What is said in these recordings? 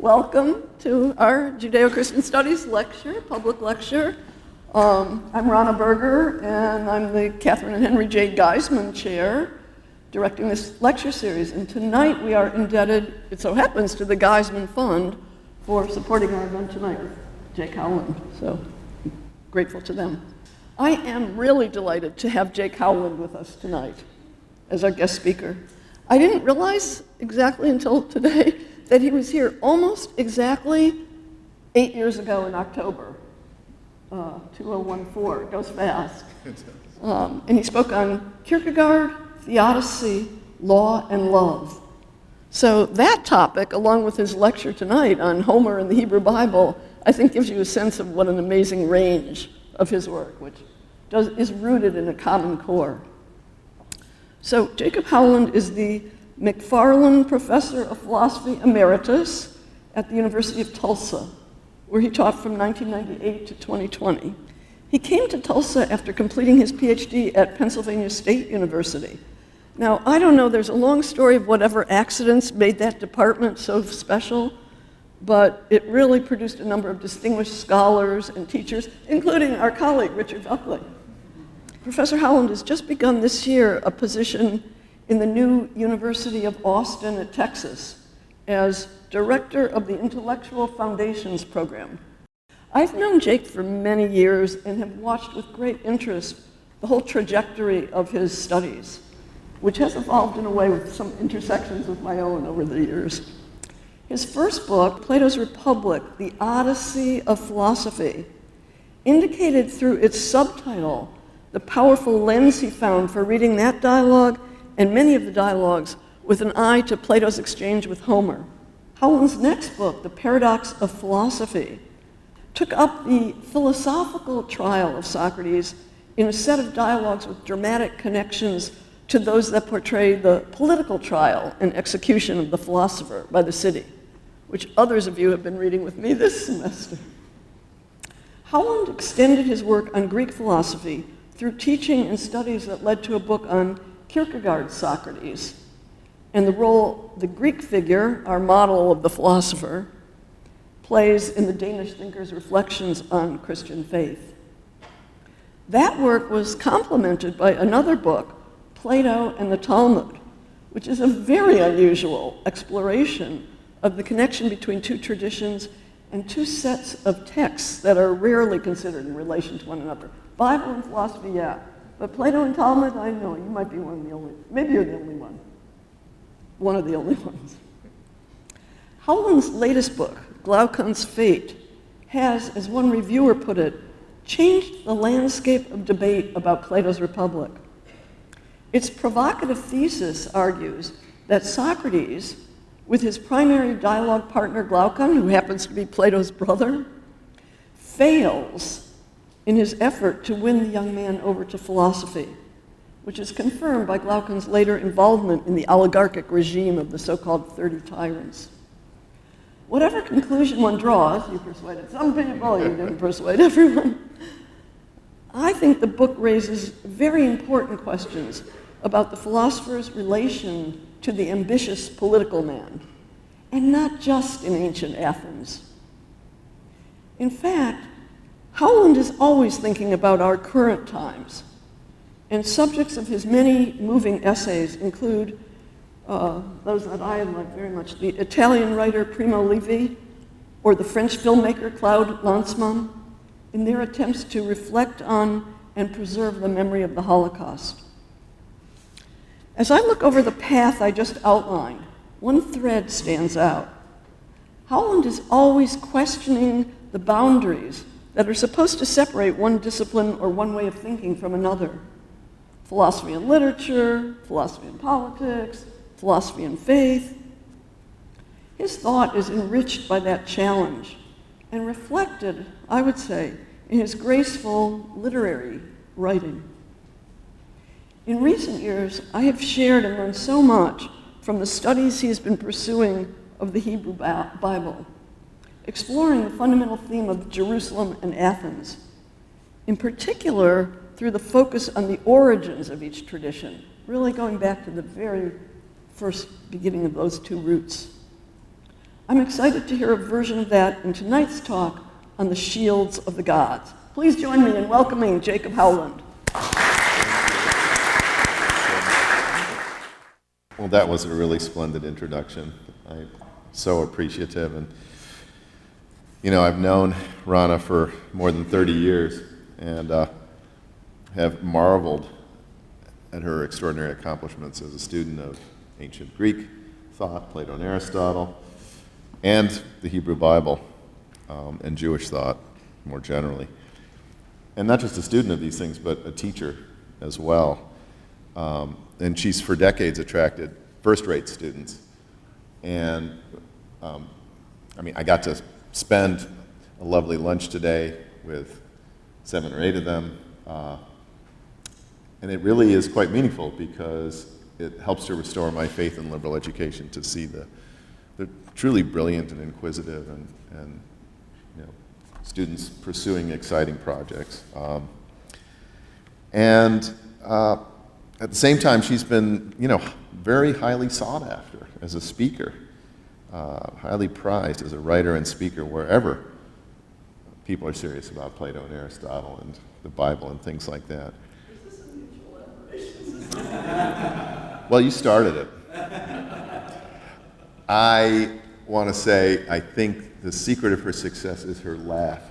welcome to our Judeo-Christian Studies lecture, public lecture. I'm Rana Berger, and I'm the Catherine and Henry J. Geisman Chair, directing this lecture series. And tonight we are indebted, it so happens, to the Geisman Fund for supporting our event tonight with Jake Howland. So grateful to them. I am really delighted to have Jake Howland with us tonight as our guest speaker. I didn't realize exactly until today that he was here almost exactly 8 years ago in October, 2014. It goes fast. And he spoke on Kierkegaard, theodicy, law, and love. So that topic, along with his lecture tonight on Homer and the Hebrew Bible, I think gives you a sense of what an amazing range of his work, which is rooted in a common core. So Jacob Howland is the McFarlin Professor of Philosophy Emeritus at the University of Tulsa, where he taught from 1998 to 2020. He came to Tulsa after completing his PhD at Pennsylvania State University. Now, I don't know, there's a long story of whatever accidents made that department so special, but it really produced a number of distinguished scholars and teachers, including our colleague, Richard Buckley. Professor Howland has just begun this year a position in the new University of Austin at Texas as director of the Intellectual Foundations Program. I've known Jake for many years and have watched with great interest the whole trajectory of his studies, which has evolved in a way with some intersections with my own over the years. His first book, Plato's Republic, The Odyssey of Philosophy, indicated through its subtitle the powerful lens he found for reading that dialogue and many of the dialogues with an eye to Plato's exchange with Homer. Howland's next book, The Paradox of Philosophy, took up the philosophical trial of Socrates in a set of dialogues with dramatic connections to those that portray the political trial and execution of the philosopher by the city, which others of you have been reading with me this semester. Howland extended his work on Greek philosophy through teaching and studies that led to a book on Kierkegaard's Socrates and the role the Greek figure, our model of the philosopher, plays in the Danish thinker's reflections on Christian faith. That work was complemented by another book, Plato and the Talmud, which is a very unusual exploration of the connection between two traditions and two sets of texts that are rarely considered in relation to one another. Bible and philosophy, yeah. But Plato and Talmud, I know, you might be one of the only, maybe you're the only one. One of the only ones. Howland's latest book, Glaucon's Fate, has, as one reviewer put it, changed the landscape of debate about Plato's Republic. Its provocative thesis argues that Socrates, with his primary dialogue partner Glaucon, who happens to be Plato's brother, fails in his effort to win the young man over to philosophy, which is confirmed by Glaucon's later involvement in the oligarchic regime of the so-called 30 tyrants. Whatever conclusion one draws, you persuaded some people, you didn't persuade everyone, I think the book raises very important questions about the philosopher's relation to the ambitious political man, and not just in ancient Athens. In fact, Howland is always thinking about our current times, and subjects of his many moving essays include those that I like very much, the Italian writer Primo Levi, or the French filmmaker Claude Lanzmann, in their attempts to reflect on and preserve the memory of the Holocaust. As I look over the path I just outlined, one thread stands out. Howland is always questioning the boundaries that are supposed to separate one discipline or one way of thinking from another. Philosophy and literature, philosophy and politics, philosophy and faith. His thought is enriched by that challenge and reflected, I would say, in his graceful literary writing. In recent years, I have shared and learned so much from the studies he has been pursuing of the Hebrew Bible, exploring the fundamental theme of Jerusalem and Athens, in particular through the focus on the origins of each tradition, really going back to the very first beginning of those two roots. I'm excited to hear a version of that in tonight's talk on the shields of the gods. Please join me in welcoming Jacob Howland. Well, that was a really splendid introduction. I'm so appreciative. And, you know, I've known Rana for more than 30 years and have marveled at her extraordinary accomplishments as a student of ancient Greek thought, Plato and Aristotle, and the Hebrew Bible and Jewish thought more generally. And not just a student of these things, but a teacher as well. And she's for decades attracted first-rate students. And I got to spend a lovely lunch today with 7 or 8 of them. And it really is quite meaningful because it helps to restore my faith in liberal education to see the truly brilliant and inquisitive and you know, students pursuing exciting projects. At the same time, she's been, you know, very highly sought after as a speaker, highly prized as a writer and speaker wherever people are serious about Plato and Aristotle and the Bible and things like that. Is this a mutual admiration? Well, you started it. I want to say I think the secret of her success is her laugh,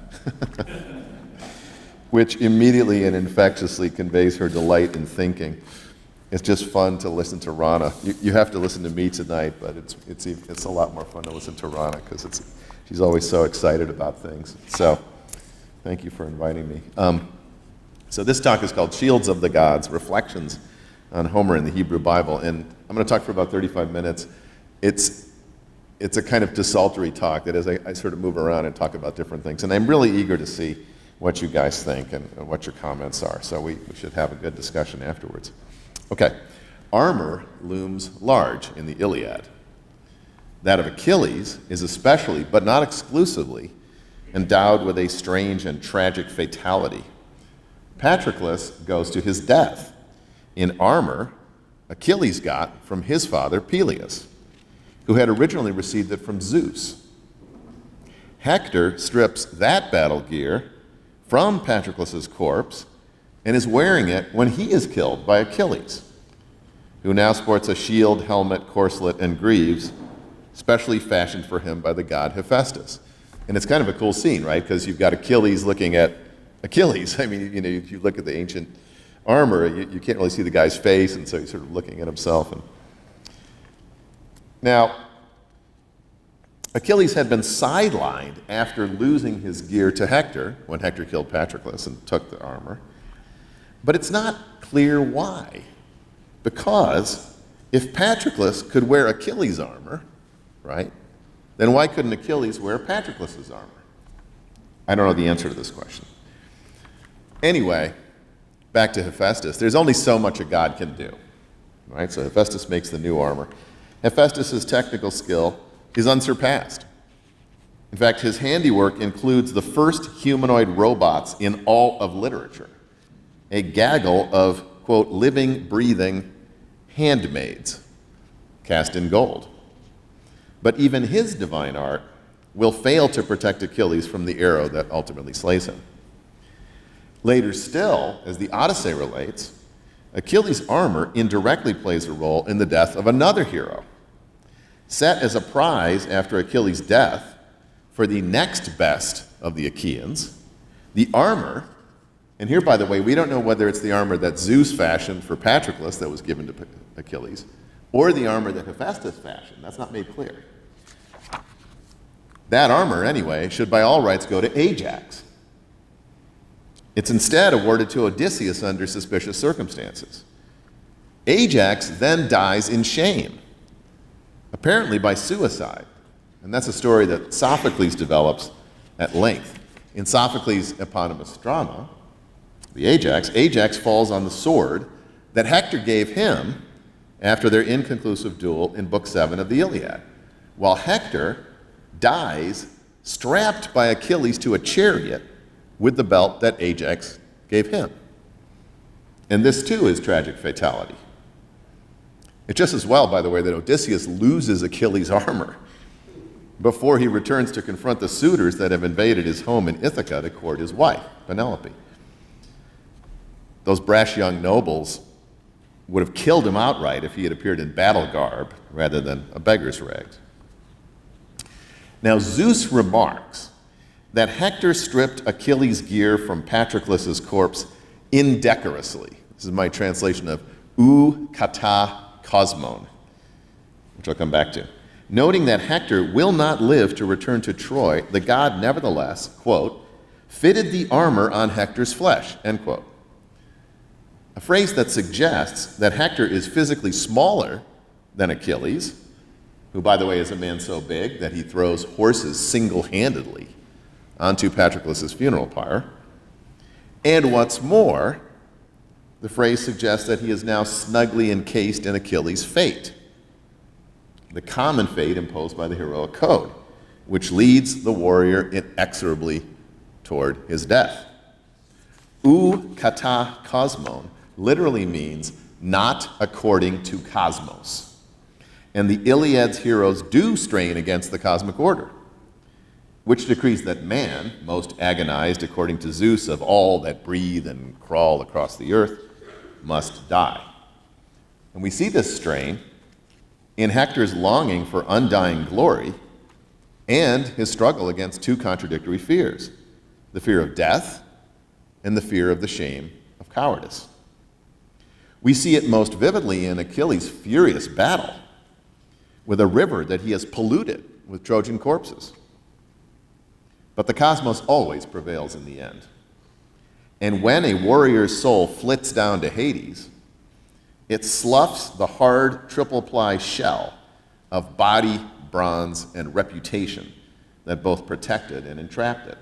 which immediately and infectiously conveys her delight in thinking. It's just fun to listen to Rana. You have to listen to me tonight, but it's a lot more fun to listen to Rana because she's always so excited about things. So thank you for inviting me. So this talk is called Shields of the Gods, Reflections on Homer in the Hebrew Bible. And I'm going to talk for about 35 minutes. It's a kind of desultory talk that as I sort of move around and talk about different things. And I'm really eager to see what you guys think and what your comments are. So we should have a good discussion afterwards. Okay, armor looms large in the Iliad. That of Achilles is especially, but not exclusively, endowed with a strange and tragic fatality. Patroclus goes to his death in armor Achilles got from his father Peleus, who had originally received it from Zeus. Hector strips that battle gear from Patroclus's corpse and is wearing it when he is killed by Achilles, who now sports a shield, helmet, corselet, and greaves, specially fashioned for him by the god Hephaestus. And it's kind of a cool scene, right? Because you've got Achilles looking at Achilles. I mean, you know, if you look at the ancient armor, you can't really see the guy's face, and so he's sort of looking at himself. Now, Achilles had been sidelined after losing his gear to Hector, when Hector killed Patroclus and took the armor. But it's not clear why. Because if Patroclus could wear Achilles' armor, right, then why couldn't Achilles wear Patroclus's armor? I don't know the answer to this question. Anyway, back to Hephaestus. There's only so much a god can do, right? So Hephaestus makes the new armor. Hephaestus' technical skill is unsurpassed. In fact, his handiwork includes the first humanoid robots in all of literature, a gaggle of, quote, living, breathing handmaids cast in gold. But even his divine art will fail to protect Achilles from the arrow that ultimately slays him. Later still, as the Odyssey relates, Achilles' armor indirectly plays a role in the death of another hero. Set as a prize after Achilles' death for the next best of the Achaeans, the armor, and here, by the way, we don't know whether it's the armor that Zeus fashioned for Patroclus that was given to Achilles, or the armor that Hephaestus fashioned. That's not made clear. That armor, anyway, should by all rights go to Ajax. It's instead awarded to Odysseus under suspicious circumstances. Ajax then dies in shame, apparently by suicide. And that's a story that Sophocles develops at length. In Sophocles' eponymous drama, the Ajax falls on the sword that Hector gave him after their inconclusive duel in Book 7 of the Iliad, while Hector dies strapped by Achilles to a chariot with the belt that Ajax gave him. And this, too, is tragic fatality. It's just as well, by the way, that Odysseus loses Achilles' armor. before he returns to confront the suitors that have invaded his home in Ithaca to court his wife, Penelope. Those brash young nobles would have killed him outright if he had appeared in battle garb rather than a beggar's rags. Now, Zeus remarks that Hector stripped Achilles' gear from Patroclus' corpse indecorously. This is my translation of ou kata kosmon, which I'll come back to. Noting that Hector will not live to return to Troy, the god nevertheless, quote, fitted the armor on Hector's flesh, end quote. A phrase that suggests that Hector is physically smaller than Achilles, who, by the way, is a man so big that he throws horses single-handedly onto Patroclus' funeral pyre. And what's more, the phrase suggests that he is now snugly encased in Achilles' fate, the common fate imposed by the heroic code, which leads the warrior inexorably toward his death. Ou kata kosmon literally means not according to cosmos. And the Iliad's heroes do strain against the cosmic order, which decrees that man, most agonized according to Zeus of all that breathe and crawl across the earth, must die. And we see this strain in Hector's longing for undying glory and his struggle against two contradictory fears, the fear of death and the fear of the shame of cowardice. We see it most vividly in Achilles' furious battle with a river that he has polluted with Trojan corpses. But the cosmos always prevails in the end. And when a warrior's soul flits down to Hades, it sloughs the hard triple-ply shell of body, bronze, and reputation that both protected and entrapped it.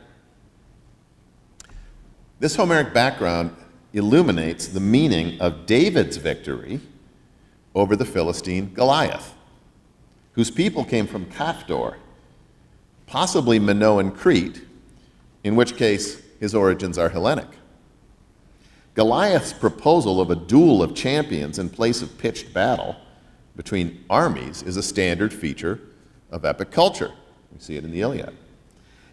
This Homeric background illuminates the meaning of David's victory over the Philistine Goliath, whose people came from Caphtor, possibly Minoan Crete, in which case his origins are Hellenic. Goliath's proposal of a duel of champions in place of pitched battle between armies is a standard feature of epic culture. We see it in the Iliad.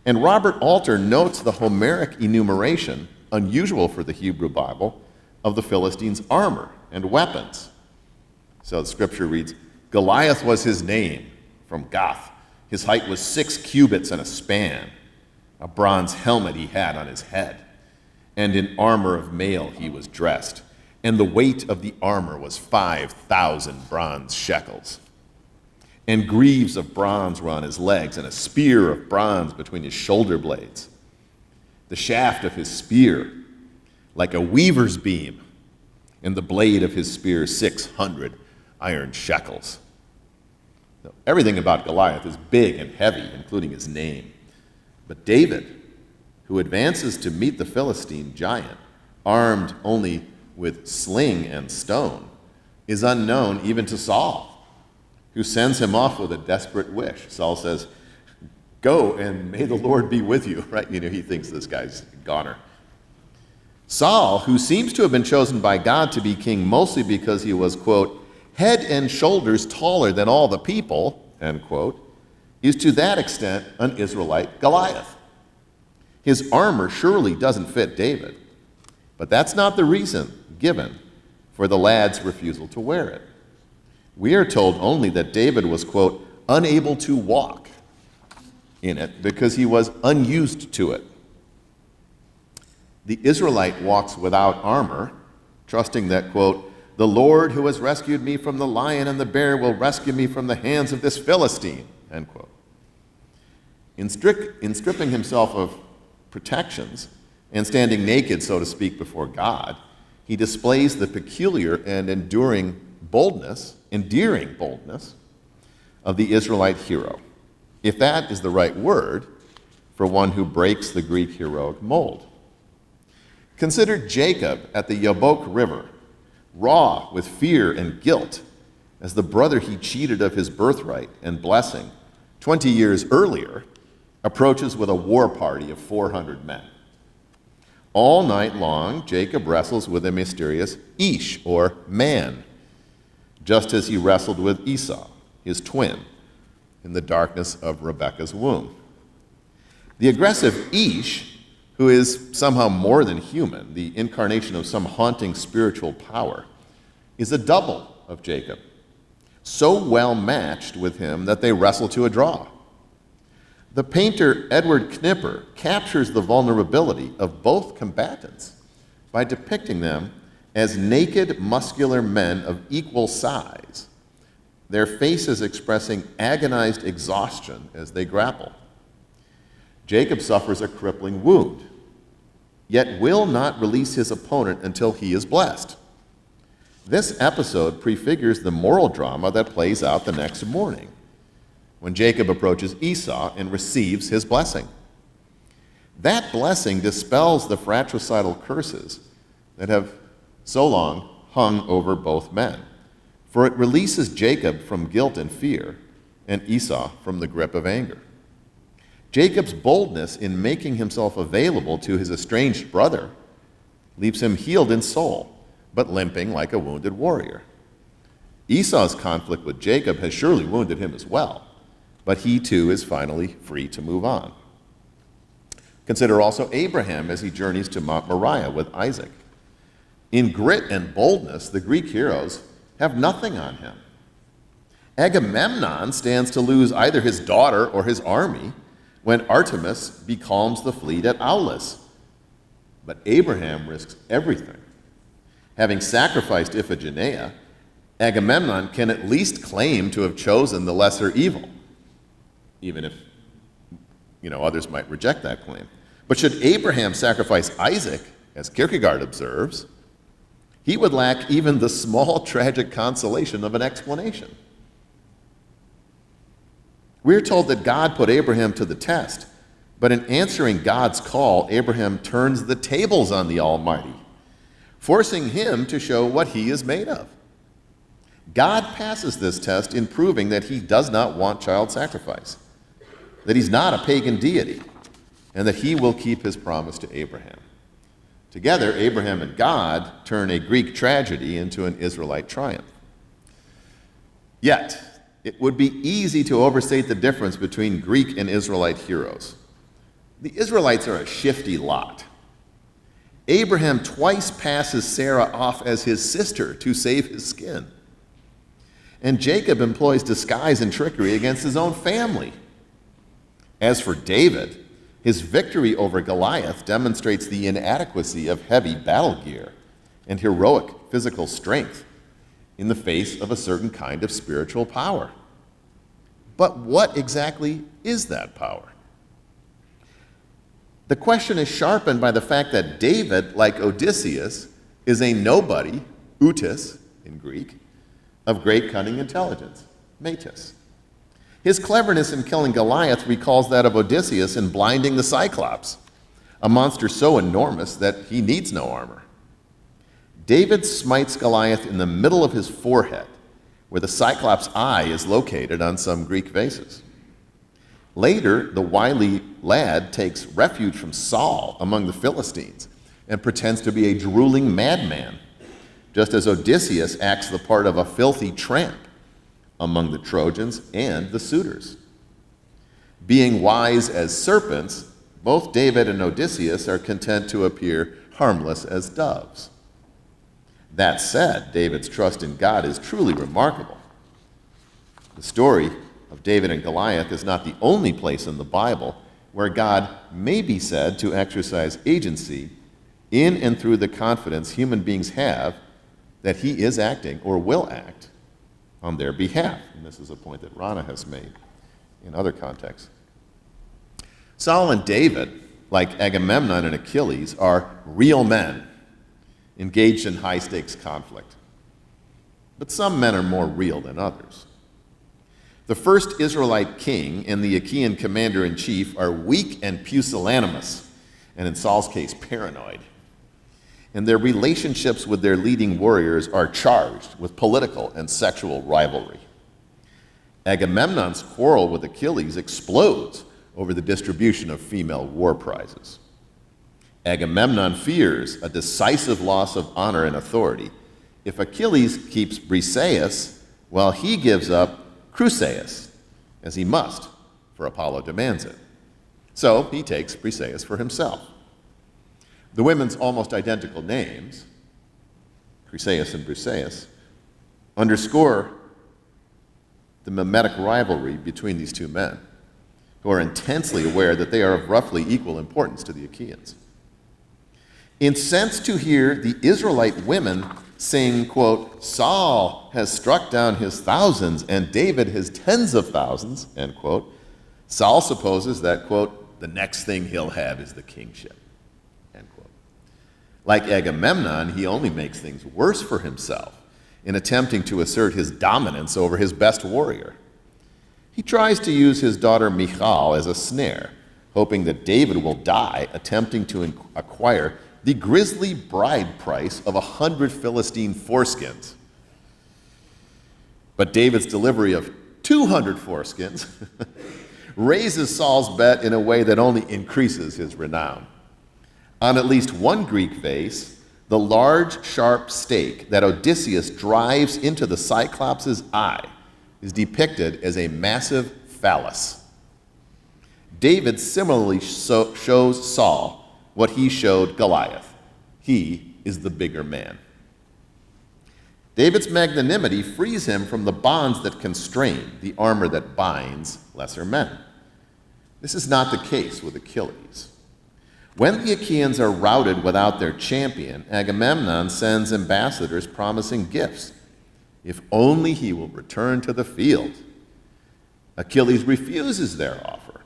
And Robert Alter notes the Homeric enumeration, unusual for the Hebrew Bible, of the Philistines' armor and weapons. So the scripture reads, Goliath was his name, from Gath. His height was 6 cubits and a span. A bronze helmet he had on his head, and in armor of mail he was dressed. And the weight of the armor was 5,000 bronze shekels. And greaves of bronze were on his legs, and a spear of bronze between his shoulder blades. The shaft of his spear, like a weaver's beam, and the blade of his spear 600 iron shekels. Now, everything about Goliath is big and heavy, including his name. But David, who advances to meet the Philistine giant, armed only with sling and stone, is unknown even to Saul, who sends him off with a desperate wish. Saul says, go and may the Lord be with you, right? He thinks this guy's a goner. Saul, who seems to have been chosen by God to be king mostly because he was, quote, head and shoulders taller than all the people, end quote, is to that extent an Israelite Goliath. His armor surely doesn't fit David, but that's not the reason given for the lad's refusal to wear it. We are told only that David was, quote, unable to walk in it because he was unused to it. The Israelite walks without armor, trusting that, quote, the Lord who has rescued me from the lion and the bear will rescue me from the hands of this Philistine, end quote. In stripping himself of protections and standing naked, so to speak, before God, he displays the peculiar and endearing boldness of the Israelite hero, if that is the right word for one who breaks the Greek heroic mold. Consider Jacob at the Yabok River, raw with fear and guilt, as the brother he cheated of his birthright and blessing 20 years earlier approaches with a war party of 400 men. All night long, Jacob wrestles with a mysterious Ish, or man, just as he wrestled with Esau, his twin, in the darkness of Rebekah's womb. The aggressive Ish, who is somehow more than human, the incarnation of some haunting spiritual power, is a double of Jacob, so well matched with him that they wrestle to a draw. The painter Edward Knipper captures the vulnerability of both combatants by depicting them as naked, muscular men of equal size, their faces expressing agonized exhaustion as they grapple. Jacob suffers a crippling wound, yet will not release his opponent until he is blessed. This episode prefigures the moral drama that plays out the next morning, when Jacob approaches Esau and receives his blessing. That blessing dispels the fratricidal curses that have so long hung over both men, for it releases Jacob from guilt and fear, and Esau from the grip of anger. Jacob's boldness in making himself available to his estranged brother leaves him healed in soul, but limping like a wounded warrior. Esau's conflict with Jacob has surely wounded him as well, but he too is finally free to move on. Consider also Abraham as he journeys to Mount Moriah with Isaac. In grit and boldness, the Greek heroes have nothing on him. Agamemnon stands to lose either his daughter or his army when Artemis becalms the fleet at Aulis. But Abraham risks everything. Having sacrificed Iphigenia, Agamemnon can at least claim to have chosen the lesser evil, even if others might reject that claim. But should Abraham sacrifice Isaac, as Kierkegaard observes, he would lack even the small tragic consolation of an explanation. We're told that God put Abraham to the test, but in answering God's call, Abraham turns the tables on the Almighty, forcing him to show what he is made of. God passes this test in proving that he does not want child sacrifice, that he's not a pagan deity, and that he will keep his promise to Abraham. Together, Abraham and God turn a Greek tragedy into an Israelite triumph. Yet, it would be easy to overstate the difference between Greek and Israelite heroes. The Israelites are a shifty lot. Abraham twice passes Sarah off as his sister to save his skin. And Jacob employs disguise and trickery against his own family. As for David, his victory over Goliath demonstrates the inadequacy of heavy battle gear and heroic physical strength in the face of a certain kind of spiritual power. But what exactly is that power? The question is sharpened by the fact that David, like Odysseus, is a nobody, outis in Greek, of great cunning intelligence, metis. His cleverness in killing Goliath recalls that of Odysseus in blinding the Cyclops, a monster so enormous that he needs no armor. David smites Goliath in the middle of his forehead, where the Cyclops' eye is located on some Greek vases. Later, the wily lad takes refuge from Saul among the Philistines and pretends to be a drooling madman, just as Odysseus acts the part of a filthy tramp among the Trojans and the suitors. Being wise as serpents, both David and Odysseus are content to appear harmless as doves. That said, David's trust in God is truly remarkable. The story of David and Goliath is not the only place in the Bible where God may be said to exercise agency in and through the confidence human beings have that he is acting or will act on their behalf. And this is a point that Rana has made in other contexts. Saul and David, like Agamemnon and Achilles, are real men engaged in high-stakes conflict. But some men are more real than others. The first Israelite king and the Achaean commander-in-chief are weak and pusillanimous, and in Saul's case, paranoid. And their relationships with their leading warriors are charged with political and sexual rivalry. Agamemnon's quarrel with Achilles explodes over the distribution of female war prizes. Agamemnon fears a decisive loss of honor and authority if Achilles keeps Briseis while he gives up Chryseis, as he must, for Apollo demands it. So he takes Briseis for himself. The women's almost identical names, Chryseis and Briseis, underscore the mimetic rivalry between these two men, who are intensely aware that they are of roughly equal importance to the Achaeans. Incensed to hear the Israelite women sing, quote, Saul has struck down his thousands and David his tens of thousands, end quote, Saul supposes that, quote, the next thing he'll have is the kingship, end quote. Like Agamemnon, he only makes things worse for himself in attempting to assert his dominance over his best warrior. He tries to use his daughter Michal as a snare, hoping that David will die attempting to acquire the grisly bride price of 100 Philistine foreskins. But David's delivery of 200 foreskins raises Saul's bet in a way that only increases his renown. On at least one Greek vase, the large, sharp stake that Odysseus drives into the Cyclops' eye is depicted as a massive phallus. David similarly shows Saul what he showed Goliath. He is the bigger man. David's magnanimity frees him from the bonds that constrain, the armor that binds lesser men. This is not the case with Achilles. When the Achaeans are routed without their champion, Agamemnon sends ambassadors promising gifts, if only he will return to the field. Achilles refuses their offer,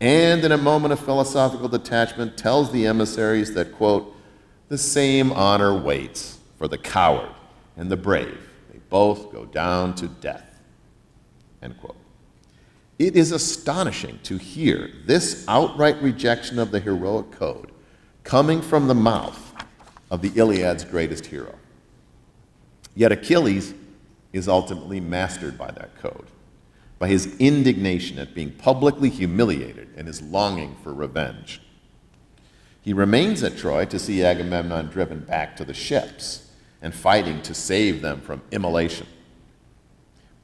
and in a moment of philosophical detachment tells the emissaries that, quote, the same honor waits for the coward and the brave. They both go down to death, end quote. It is astonishing to hear this outright rejection of the heroic code coming from the mouth of the Iliad's greatest hero. Yet Achilles is ultimately mastered by that code, by his indignation at being publicly humiliated and his longing for revenge. He remains at Troy to see Agamemnon driven back to the ships and fighting to save them from immolation,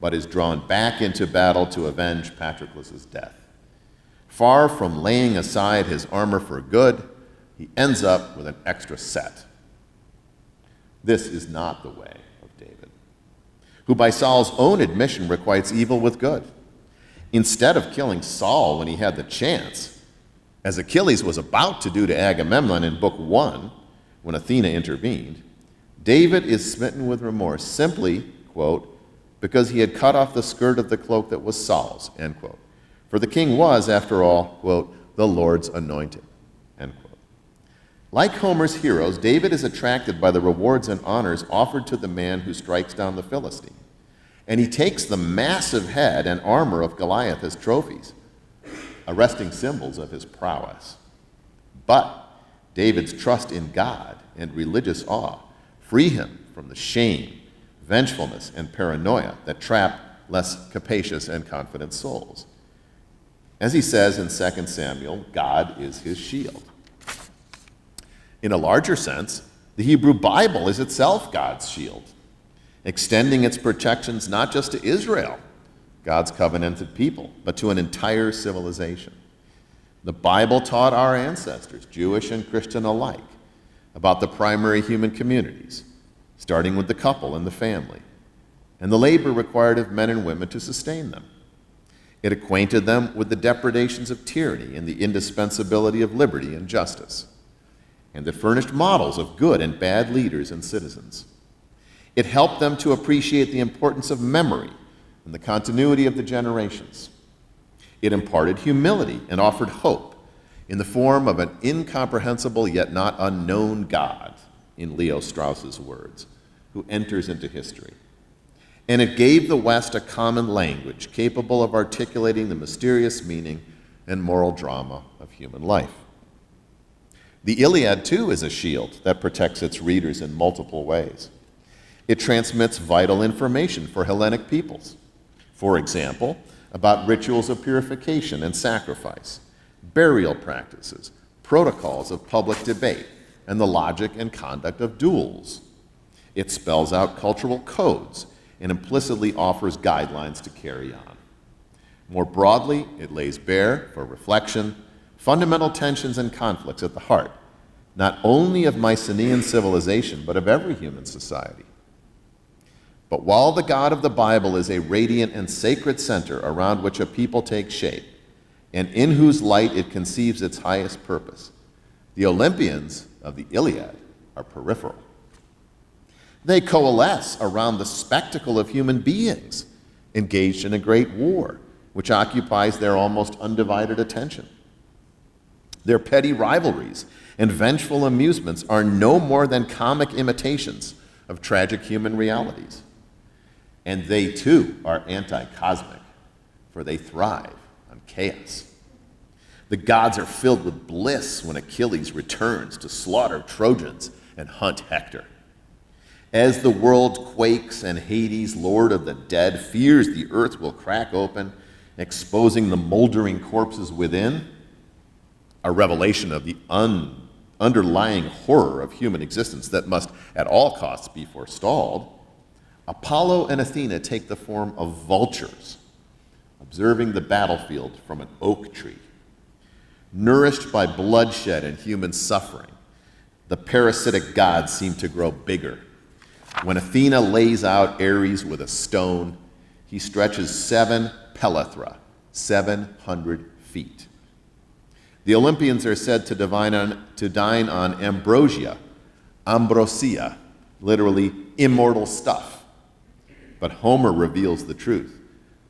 but is drawn back into battle to avenge Patroclus' death. Far from laying aside his armor for good, he ends up with an extra set. This is not the way of David, who by Saul's own admission requites evil with good. Instead of killing Saul when he had the chance, as Achilles was about to do to Agamemnon in Book 1, when Athena intervened, David is smitten with remorse simply, quote, because he had cut off the skirt of the cloak that was Saul's, end quote. For the king was, after all, quote, the Lord's anointed, end quote. Like Homer's heroes, David is attracted by the rewards and honors offered to the man who strikes down the Philistine. And he takes the massive head and armor of Goliath as trophies, arresting symbols of his prowess. But David's trust in God and religious awe free him from the shame, vengefulness, and paranoia that trap less capacious and confident souls. As he says in 2 Samuel, God is his shield. In a larger sense, the Hebrew Bible is itself God's shield, extending its protections not just to Israel, God's covenanted people, but to an entire civilization. The Bible taught our ancestors, Jewish and Christian alike, about the primary human communities, starting with the couple and the family, and the labor required of men and women to sustain them. It acquainted them with the depredations of tyranny and the indispensability of liberty and justice, and it furnished models of good and bad leaders and citizens. It helped them to appreciate the importance of memory and the continuity of the generations. It imparted humility and offered hope in the form of an incomprehensible yet not unknown God, in Leo Strauss's words, who enters into history. And it gave the West a common language capable of articulating the mysterious meaning and moral drama of human life. The Iliad, too, is a shield that protects its readers in multiple ways. It transmits vital information for Hellenic peoples. For example, about rituals of purification and sacrifice, burial practices, protocols of public debate, and the logic and conduct of duels. It spells out cultural codes and implicitly offers guidelines to carry on. More broadly, it lays bare, for reflection, fundamental tensions and conflicts at the heart, not only of Mycenaean civilization, but of every human society. But while the God of the Bible is a radiant and sacred center around which a people takes shape, and in whose light it conceives its highest purpose, the Olympians of the Iliad are peripheral. They coalesce around the spectacle of human beings engaged in a great war, which occupies their almost undivided attention. Their petty rivalries and vengeful amusements are no more than comic imitations of tragic human realities. And they too are anti-cosmic, for they thrive on chaos. The gods are filled with bliss when Achilles returns to slaughter Trojans and hunt Hector. As the world quakes and Hades, lord of the dead, fears the earth will crack open, exposing the moldering corpses within, a revelation of the underlying horror of human existence that must at all costs be forestalled, Apollo and Athena take the form of vultures, observing the battlefield from an oak tree. Nourished by bloodshed and human suffering, the parasitic gods seem to grow bigger. When Athena lays out Ares with a stone, he stretches 7 pelethra, 700 feet. The Olympians are said to dine on ambrosia, literally immortal stuff. But Homer reveals the truth,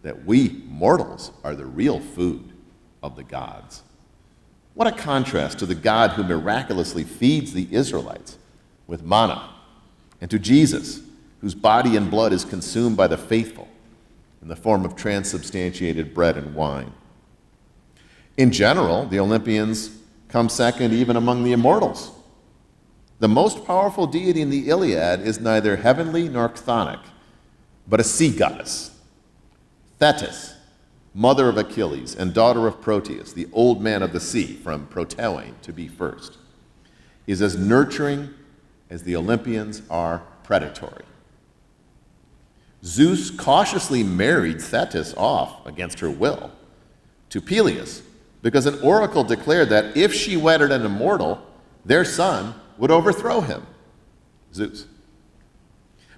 that we mortals are the real food of the gods. What a contrast to the God who miraculously feeds the Israelites with manna, and to Jesus, whose body and blood is consumed by the faithful in the form of transubstantiated bread and wine. In general, the Olympians come second even among the immortals. The most powerful deity in the Iliad is neither heavenly nor chthonic, but a sea goddess. Thetis, mother of Achilles and daughter of Proteus, the old man of the sea, from Protean to be first, is as nurturing as the Olympians are predatory. Zeus cautiously married Thetis off against her will to Peleus because an oracle declared that if she wedded an immortal, their son would overthrow him, Zeus.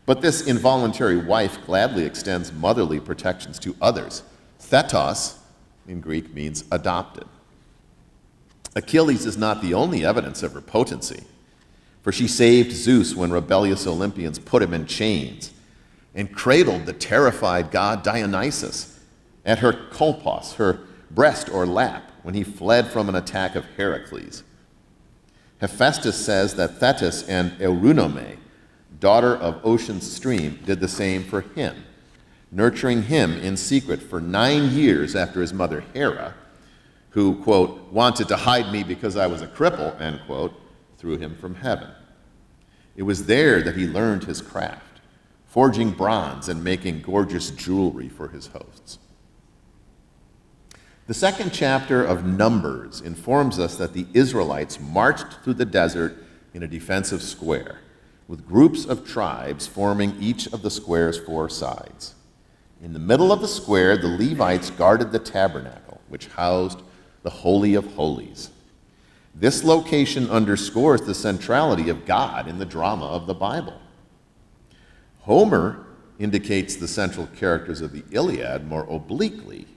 But this involuntary wife gladly extends motherly protections to others. Thetos, in Greek, means adopted. Achilles is not the only evidence of her potency, for she saved Zeus when rebellious Olympians put him in chains and cradled the terrified god Dionysus at her kolpos, her breast or lap, when he fled from an attack of Heracles. Hephaestus says that Thetis and Eurynome, daughter of Ocean's stream, did the same for him, nurturing him in secret for 9 years after his mother Hera, who, quote, wanted to hide me because I was a cripple, end quote, threw him from heaven. It was there that he learned his craft, forging bronze and making gorgeous jewelry for his hosts. The second chapter of Numbers informs us that the Israelites marched through the desert in a defensive square, with groups of tribes forming each of the square's 4 sides. In the middle of the square, the Levites guarded the tabernacle, which housed the Holy of Holies. This location underscores the centrality of God in the drama of the Bible. Homer indicates the central characters of the Iliad more obliquely,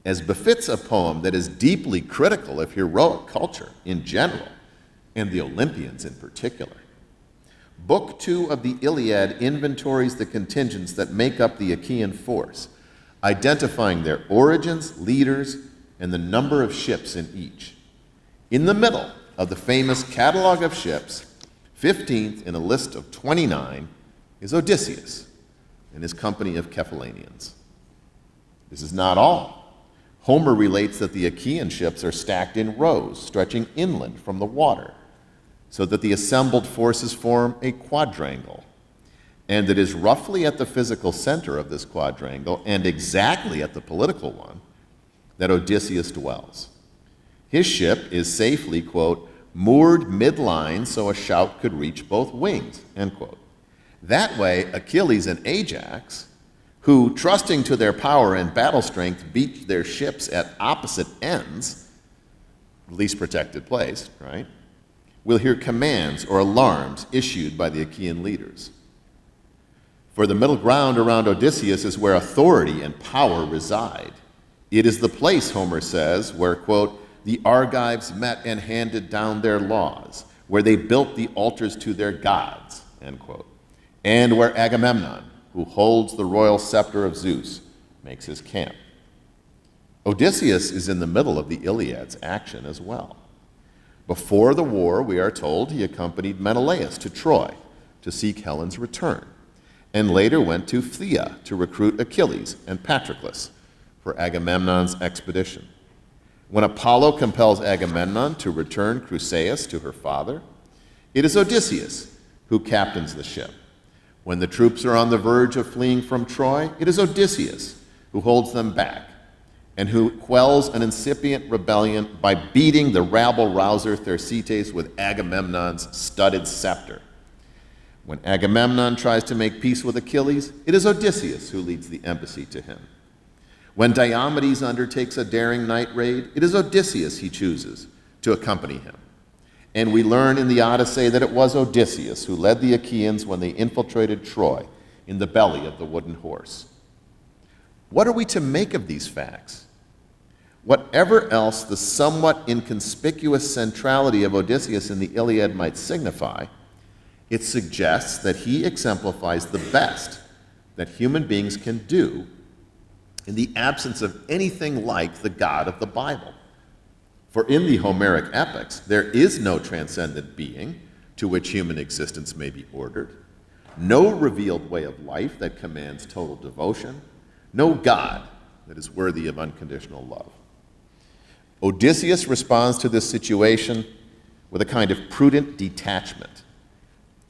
as befits a poem that is deeply critical of heroic culture in general, and the Olympians in particular. Book 2 of the Iliad inventories the contingents that make up the Achaean force, identifying their origins, leaders, and the number of ships in each. In the middle of the famous catalog of ships, 15th in a list of 29, is Odysseus and his company of Kephallanians. This is not all. Homer relates that the Achaean ships are stacked in rows, stretching inland from the water, so that the assembled forces form a quadrangle. And it is roughly at the physical center of this quadrangle, and exactly at the political one, that Odysseus dwells. His ship is safely, quote, moored midline so a shout could reach both wings, end quote. That way, Achilles and Ajax, who, trusting to their power and battle strength, beat their ships at opposite ends, least protected place, right, will hear commands or alarms issued by the Achaean leaders. For the middle ground around Odysseus is where authority and power reside. It is the place, Homer says, where, quote, the Argives met and handed down their laws, where they built the altars to their gods, end quote, and where Agamemnon, who holds the royal scepter of Zeus, makes his camp. Odysseus is in the middle of the Iliad's action as well. Before the war, we are told he accompanied Menelaus to Troy to seek Helen's return, and later went to Phthia to recruit Achilles and Patroclus for Agamemnon's expedition. When Apollo compels Agamemnon to return Chryseis to her father, it is Odysseus who captains the ship. When the troops are on the verge of fleeing from Troy, it is Odysseus who holds them back and who quells an incipient rebellion by beating the rabble-rouser Thersites with Agamemnon's studded scepter. When Agamemnon tries to make peace with Achilles, it is Odysseus who leads the embassy to him. When Diomedes undertakes a daring night raid, it is Odysseus he chooses to accompany him. And we learn in the Odyssey that it was Odysseus who led the Achaeans when they infiltrated Troy in the belly of the wooden horse. What are we to make of these facts? Whatever else the somewhat inconspicuous centrality of Odysseus in the Iliad might signify, it suggests that he exemplifies the best that human beings can do in the absence of anything like the God of the Bible. For in the Homeric epics, there is no transcendent being to which human existence may be ordered, no revealed way of life that commands total devotion, no God that is worthy of unconditional love. Odysseus responds to this situation with a kind of prudent detachment.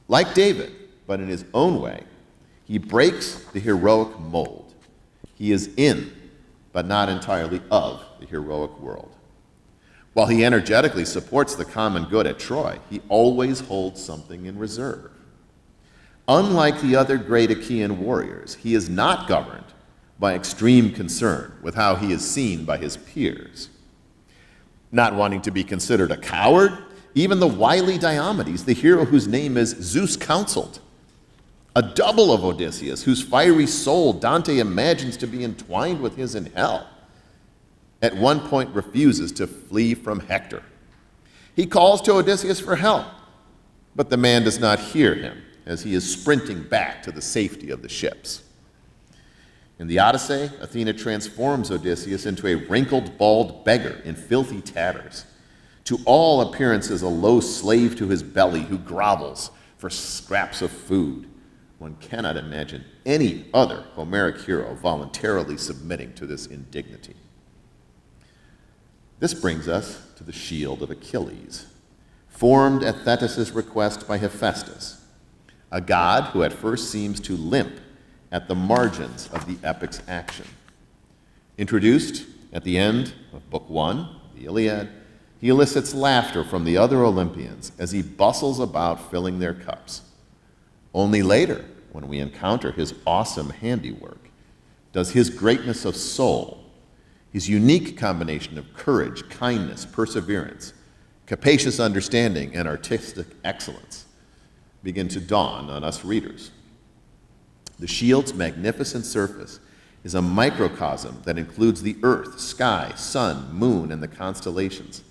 Like David, but in his own way, he breaks the heroic mold. He is in, but not entirely of, the heroic world. While he energetically supports the common good at Troy, he always holds something in reserve. Unlike the other great Achaean warriors, he is not governed by extreme concern with how he is seen by his peers. Not wanting to be considered a coward, even the wily Diomedes, the hero whose name is Zeus counseled, a double of Odysseus, whose fiery soul Dante imagines to be entwined with his in hell, at one point refuses to flee from Hector. He calls to Odysseus for help, but the man does not hear him as he is sprinting back to the safety of the ships. In the Odyssey, Athena transforms Odysseus into a wrinkled, bald beggar in filthy tatters, to all appearances a low slave to his belly who grovels for scraps of food. One cannot imagine any other Homeric hero voluntarily submitting to this indignity. This brings us to the shield of Achilles, formed at Thetis' request by Hephaestus, a god who at first seems to limp at the margins of the epic's action. Introduced at the end of Book 1, the Iliad, he elicits laughter from the other Olympians as he bustles about filling their cups. Only later, when we encounter his awesome handiwork, does his greatness of soul, his unique combination of courage, kindness, perseverance, capacious understanding, and artistic excellence begin to dawn on us readers. The shield's magnificent surface is a microcosm that includes the earth, sky, sun, moon, and the constellations.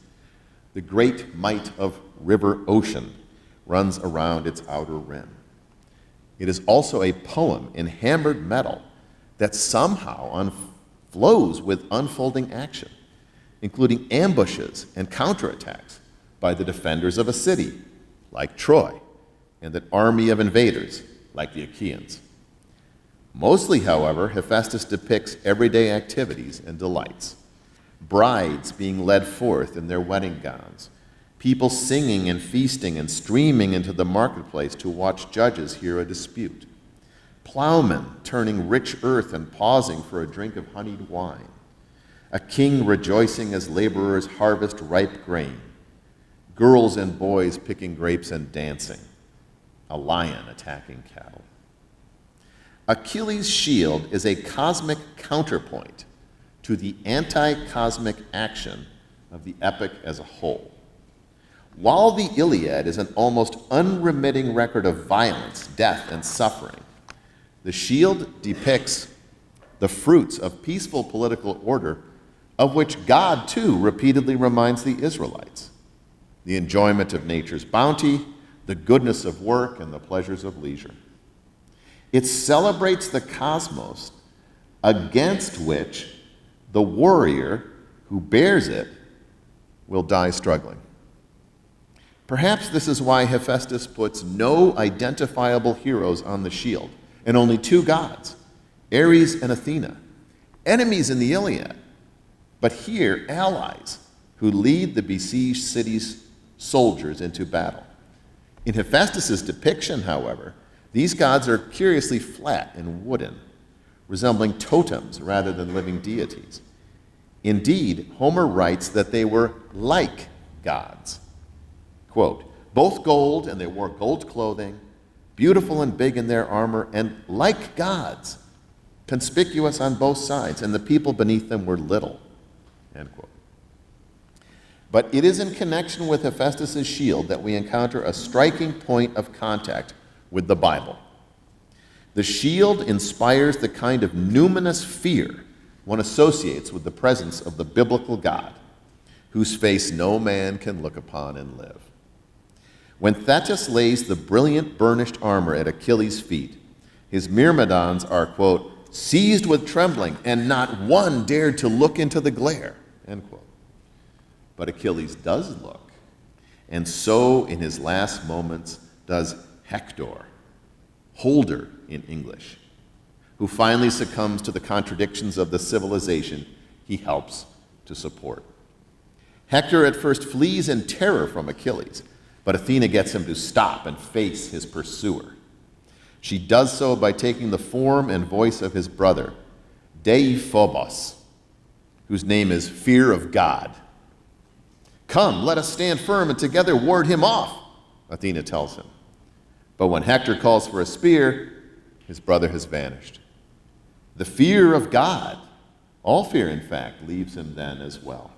The great might of river ocean runs around its outer rim. It is also a poem in hammered metal that somehow flows with unfolding action, including ambushes and counterattacks by the defenders of a city, like Troy, and an army of invaders, like the Achaeans. Mostly, however, Hephaestus depicts everyday activities and delights. Brides being led forth in their wedding gowns, people singing and feasting and streaming into the marketplace to watch judges hear a dispute, plowmen turning rich earth and pausing for a drink of honeyed wine, a king rejoicing as laborers harvest ripe grain, girls and boys picking grapes and dancing, a lion attacking cattle. Achilles' shield is a cosmic counterpoint to the anti-cosmic action of the epic as a whole. While the Iliad is an almost unremitting record of violence, death, and suffering, the shield depicts the fruits of peaceful political order of which God, too, repeatedly reminds the Israelites: the enjoyment of nature's bounty, the goodness of work, and the pleasures of leisure. It celebrates the cosmos against which the warrior who bears it will die struggling. Perhaps this is why Hephaestus puts no identifiable heroes on the shield, and only two gods, Ares and Athena, enemies in the Iliad, but here allies who lead the besieged city's soldiers into battle. In Hephaestus' depiction, however, these gods are curiously flat and wooden, resembling totems rather than living deities. Indeed, Homer writes that they were like gods. Quote, both gold, and they wore gold clothing, beautiful and big in their armor, and like gods, conspicuous on both sides, and the people beneath them were little. End quote. But it is in connection with Hephaestus' shield that we encounter a striking point of contact with the Bible. The shield inspires the kind of numinous fear one associates with the presence of the biblical God, whose face no man can look upon and live. When Thetis lays the brilliant burnished armor at Achilles' feet, his myrmidons are, quote, seized with trembling, and not one dared to look into the glare, end quote. But Achilles does look, and so in his last moments does Hector, Holder in English, who finally succumbs to the contradictions of the civilization he helps to support. Hector at first flees in terror from Achilles, but Athena gets him to stop and face his pursuer. She does so by taking the form and voice of his brother, Deiphobos, whose name is Fear of God. Come, let us stand firm and together ward him off, Athena tells him. But when Hector calls for a spear, his brother has vanished. The fear of God, all fear in fact, leaves him then as well.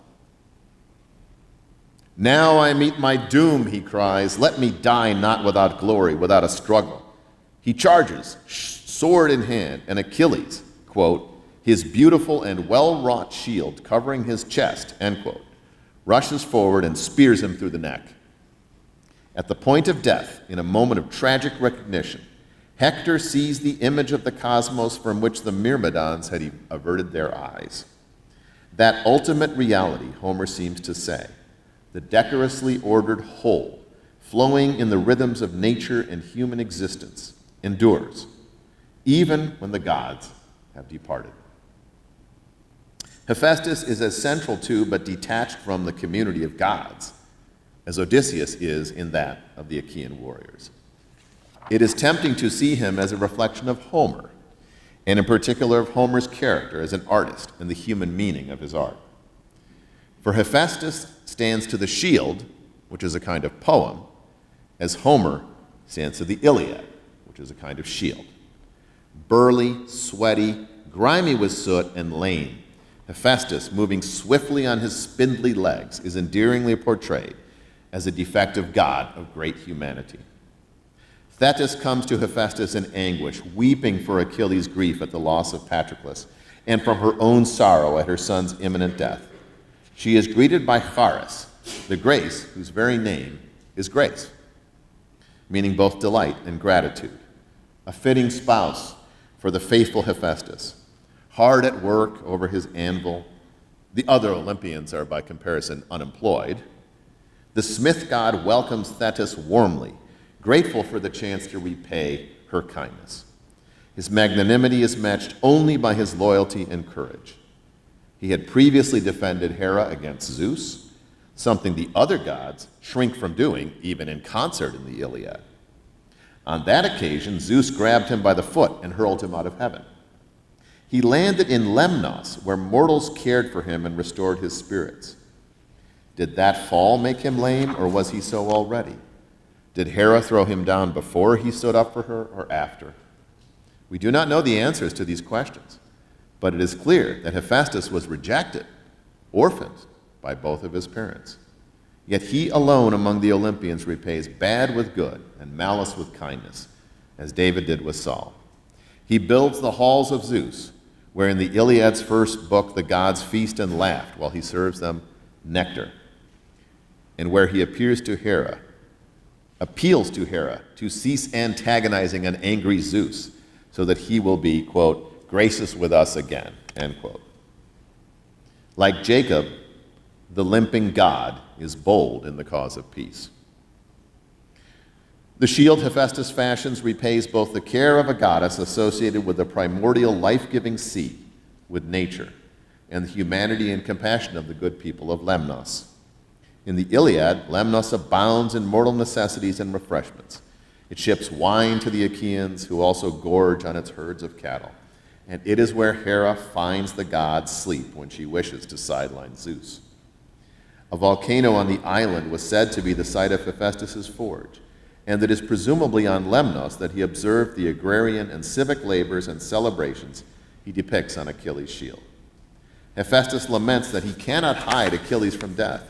Now I meet my doom, he cries. Let me die not without glory, without a struggle. He charges, sword in hand, and Achilles, quote, his beautiful and well-wrought shield covering his chest, end quote, rushes forward and spears him through the neck. At the point of death, in a moment of tragic recognition, Hector sees the image of the cosmos from which the Myrmidons had averted their eyes. That ultimate reality, Homer seems to say, the decorously ordered whole, flowing in the rhythms of nature and human existence, endures, even when the gods have departed. Hephaestus is as central to, but detached from, the community of gods, as Odysseus is in that of the Achaean warriors. It is tempting to see him as a reflection of Homer, and in particular of Homer's character as an artist and the human meaning of his art. For Hephaestus stands to the shield, which is a kind of poem, as Homer stands to the Iliad, which is a kind of shield. Burly, sweaty, grimy with soot, and lame, Hephaestus, moving swiftly on his spindly legs, is endearingly portrayed as a defective god of great humanity. Thetis comes to Hephaestus in anguish, weeping for Achilles' grief at the loss of Patroclus, and from her own sorrow at her son's imminent death. She is greeted by Charis, the Grace, whose very name is grace, meaning both delight and gratitude, a fitting spouse for the faithful Hephaestus, hard at work over his anvil. The other Olympians are, by comparison, unemployed. The smith god welcomes Thetis warmly, grateful for the chance to repay her kindness. His magnanimity is matched only by his loyalty and courage. He had previously defended Hera against Zeus, something the other gods shrink from doing, even in concert in the Iliad. On that occasion, Zeus grabbed him by the foot and hurled him out of heaven. He landed in Lemnos, where mortals cared for him and restored his spirits. Did that fall make him lame, or was he so already? Did Hera throw him down before he stood up for her, or after? We do not know the answers to these questions, but it is clear that Hephaestus was rejected, orphaned, by both of his parents. Yet he alone among the Olympians repays bad with good and malice with kindness, as David did with Saul. He builds the halls of Zeus, where in the Iliad's first book the gods feast and laugh while he serves them nectar, and where he appeals to Hera to cease antagonizing an angry Zeus, so that he will be, quote, gracious with us again, end quote. Like Jacob, the limping god is bold in the cause of peace. The shield Hephaestus fashions repays both the care of a goddess associated with the primordial life-giving sea, with nature, and the humanity and compassion of the good people of Lemnos. In the Iliad, Lemnos abounds in mortal necessities and refreshments. It ships wine to the Achaeans, who also gorge on its herds of cattle. And it is where Hera finds the gods sleep when she wishes to sideline Zeus. A volcano on the island was said to be the site of Hephaestus' forge, and it is presumably on Lemnos that he observed the agrarian and civic labors and celebrations he depicts on Achilles' shield. Hephaestus laments that he cannot hide Achilles from death,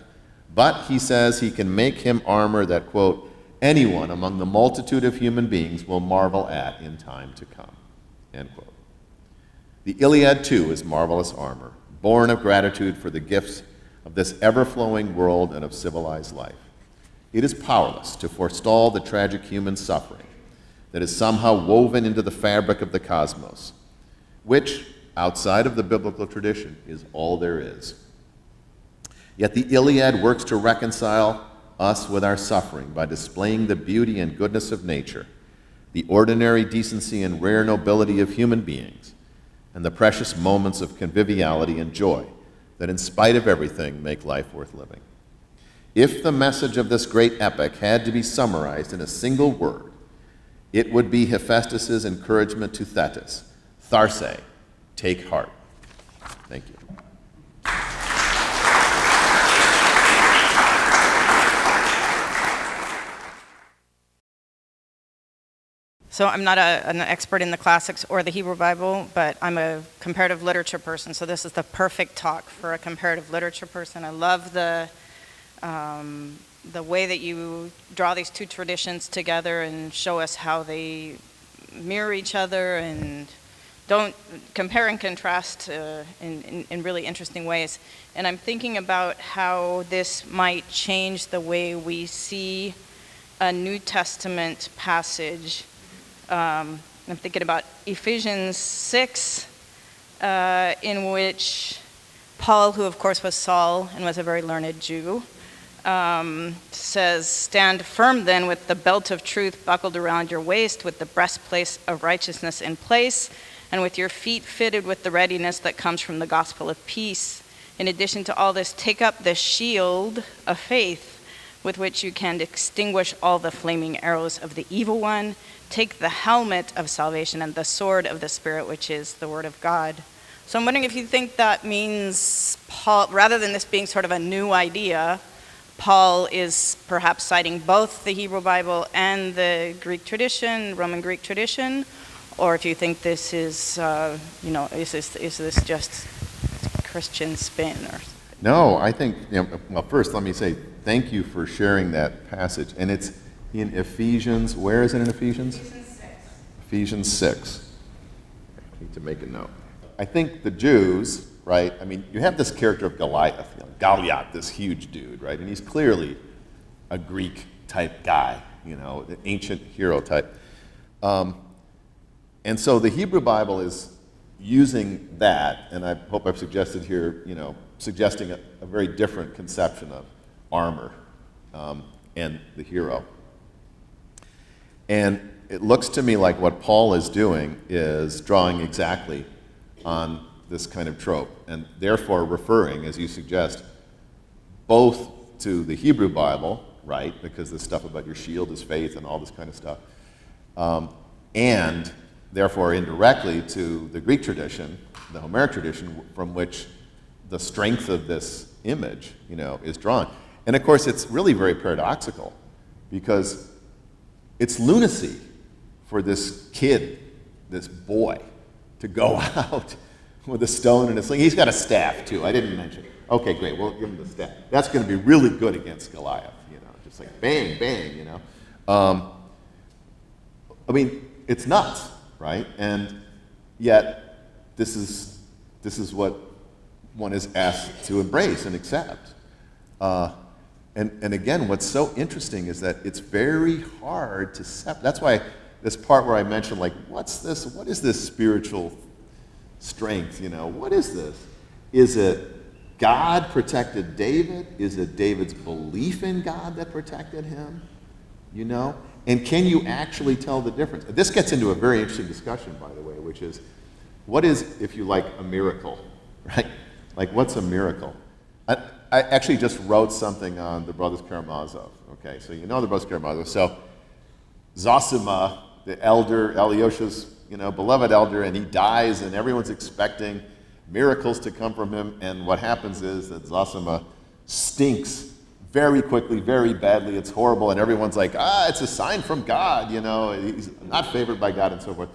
but he says he can make him armor that, quote, anyone among the multitude of human beings will marvel at in time to come, end quote. The Iliad, too, is marvelous armor, born of gratitude for the gifts of this ever-flowing world and of civilized life. It is powerless to forestall the tragic human suffering that is somehow woven into the fabric of the cosmos, which, outside of the biblical tradition, is all there is. Yet the Iliad works to reconcile us with our suffering by displaying the beauty and goodness of nature, the ordinary decency and rare nobility of human beings, and the precious moments of conviviality and joy that, in spite of everything, make life worth living. If the message of this great epic had to be summarized in a single word, it would be Hephaestus' encouragement to Thetis, Tharse, take heart. Thank you. So I'm not an expert in the classics or the Hebrew Bible, but I'm a comparative literature person, so this is the perfect talk for a comparative literature person. I love the way that you draw these two traditions together and show us how they mirror each other and don't compare and contrast in really interesting ways. And I'm thinking about how this might change the way we see a New Testament passage. I'm thinking about Ephesians 6, in which Paul, who of course was Saul and was a very learned Jew, says, stand firm then with the belt of truth buckled around your waist, with the breastplate of righteousness in place, and with your feet fitted with the readiness that comes from the gospel of peace. In addition to all this, take up the shield of faith with which you can extinguish all the flaming arrows of the evil one. Take the helmet of salvation and the sword of the Spirit, which is the word of God. So I'm wondering if you think that means Paul, rather than this being sort of a new idea, Paul is perhaps citing both the Hebrew Bible and the Greek tradition, Roman Greek tradition, or if you think this is, is this just Christian spin or? No, I think, well, first let me say thank you for sharing that passage. And it's in Ephesians, where is it in Ephesians? Ephesians 6. I need to make a note. I think the Jews, right, I mean, you have this character of Goliath, Goliath, this huge dude, right? And he's clearly a Greek type guy, an ancient hero type. And so the Hebrew Bible is using that, and I hope I've suggested here, suggesting a very different conception of armor and the hero. And it looks to me like what Paul is doing is drawing exactly on this kind of trope, and therefore referring, as you suggest, both to the Hebrew Bible, right, because this stuff about your shield is faith and all this kind of stuff, and therefore indirectly to the Greek tradition, the Homeric tradition, from which the strength of this image, is drawn. And of course, it's really very paradoxical, because it's lunacy for this kid this boy to go out with a stone and a sling. He's got a staff too. I didn't mention. Okay, great. We'll give him the staff. That's going to be really good against Goliath. Just like bang, bang. I mean, it's nuts, right? And yet, this is what one is asked to embrace and accept. And again, what's so interesting is that it's very hard to separate. That's why this part where I mentioned, like, what's this? What is this spiritual strength? What is this? Is it God protected David? Is it David's belief in God that protected him? And can you actually tell the difference? This gets into a very interesting discussion, by the way, which is, what is, if you like, a miracle, right? Like, what's a miracle? I actually just wrote something on the Brothers Karamazov, okay? So the Brothers Karamazov. So Zosima, the elder, Alyosha's, beloved elder, and he dies, and everyone's expecting miracles to come from him, and what happens is that Zosima stinks very quickly, very badly. It's horrible, and everyone's like, it's a sign from God, he's not favored by God, and so forth.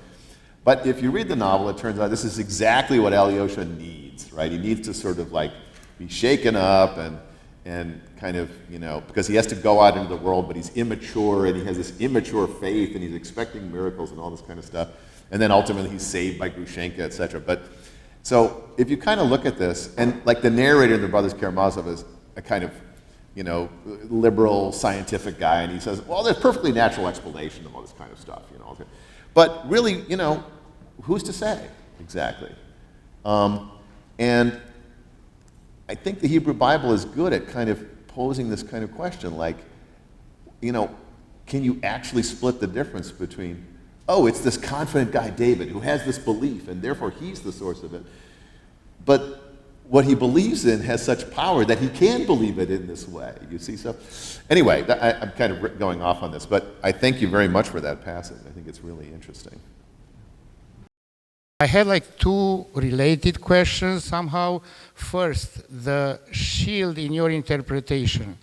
But if you read the novel, it turns out this is exactly what Alyosha needs, right? He needs to sort of like be shaken up and kind of, because he has to go out into the world, but he's immature, and he has this immature faith, and he's expecting miracles and all this kind of stuff. And then ultimately he's saved by Grushenka, etc. But so if you kind of look at this, and like the narrator in the Brothers Karamazov is a kind of, liberal scientific guy, and he says, well, there's perfectly natural explanation of all this kind of stuff, But really, who's to say exactly? And I think the Hebrew Bible is good at kind of posing this kind of question, like, can you actually split the difference between, it's this confident guy, David, who has this belief, and therefore he's the source of it. But what he believes in has such power that he can believe it in this way, you see? So anyway, I'm kind of going off on this, but I thank you very much for that passage. I think it's really interesting. I had like two related questions somehow. First, the shield in your interpretation,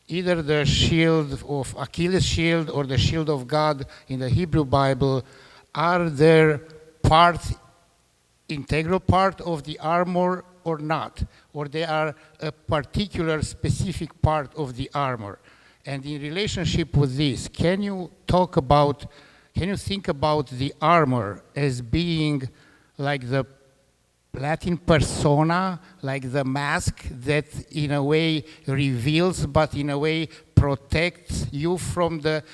either the shield of Achilles' shield or the shield of God in the Hebrew Bible, are there integral part of the armor or not? Or they are a particular specific part of the armor? And in relationship with this, can you think about the armor as being like the Latin persona, like the mask that in a way reveals, but in a way protects you from the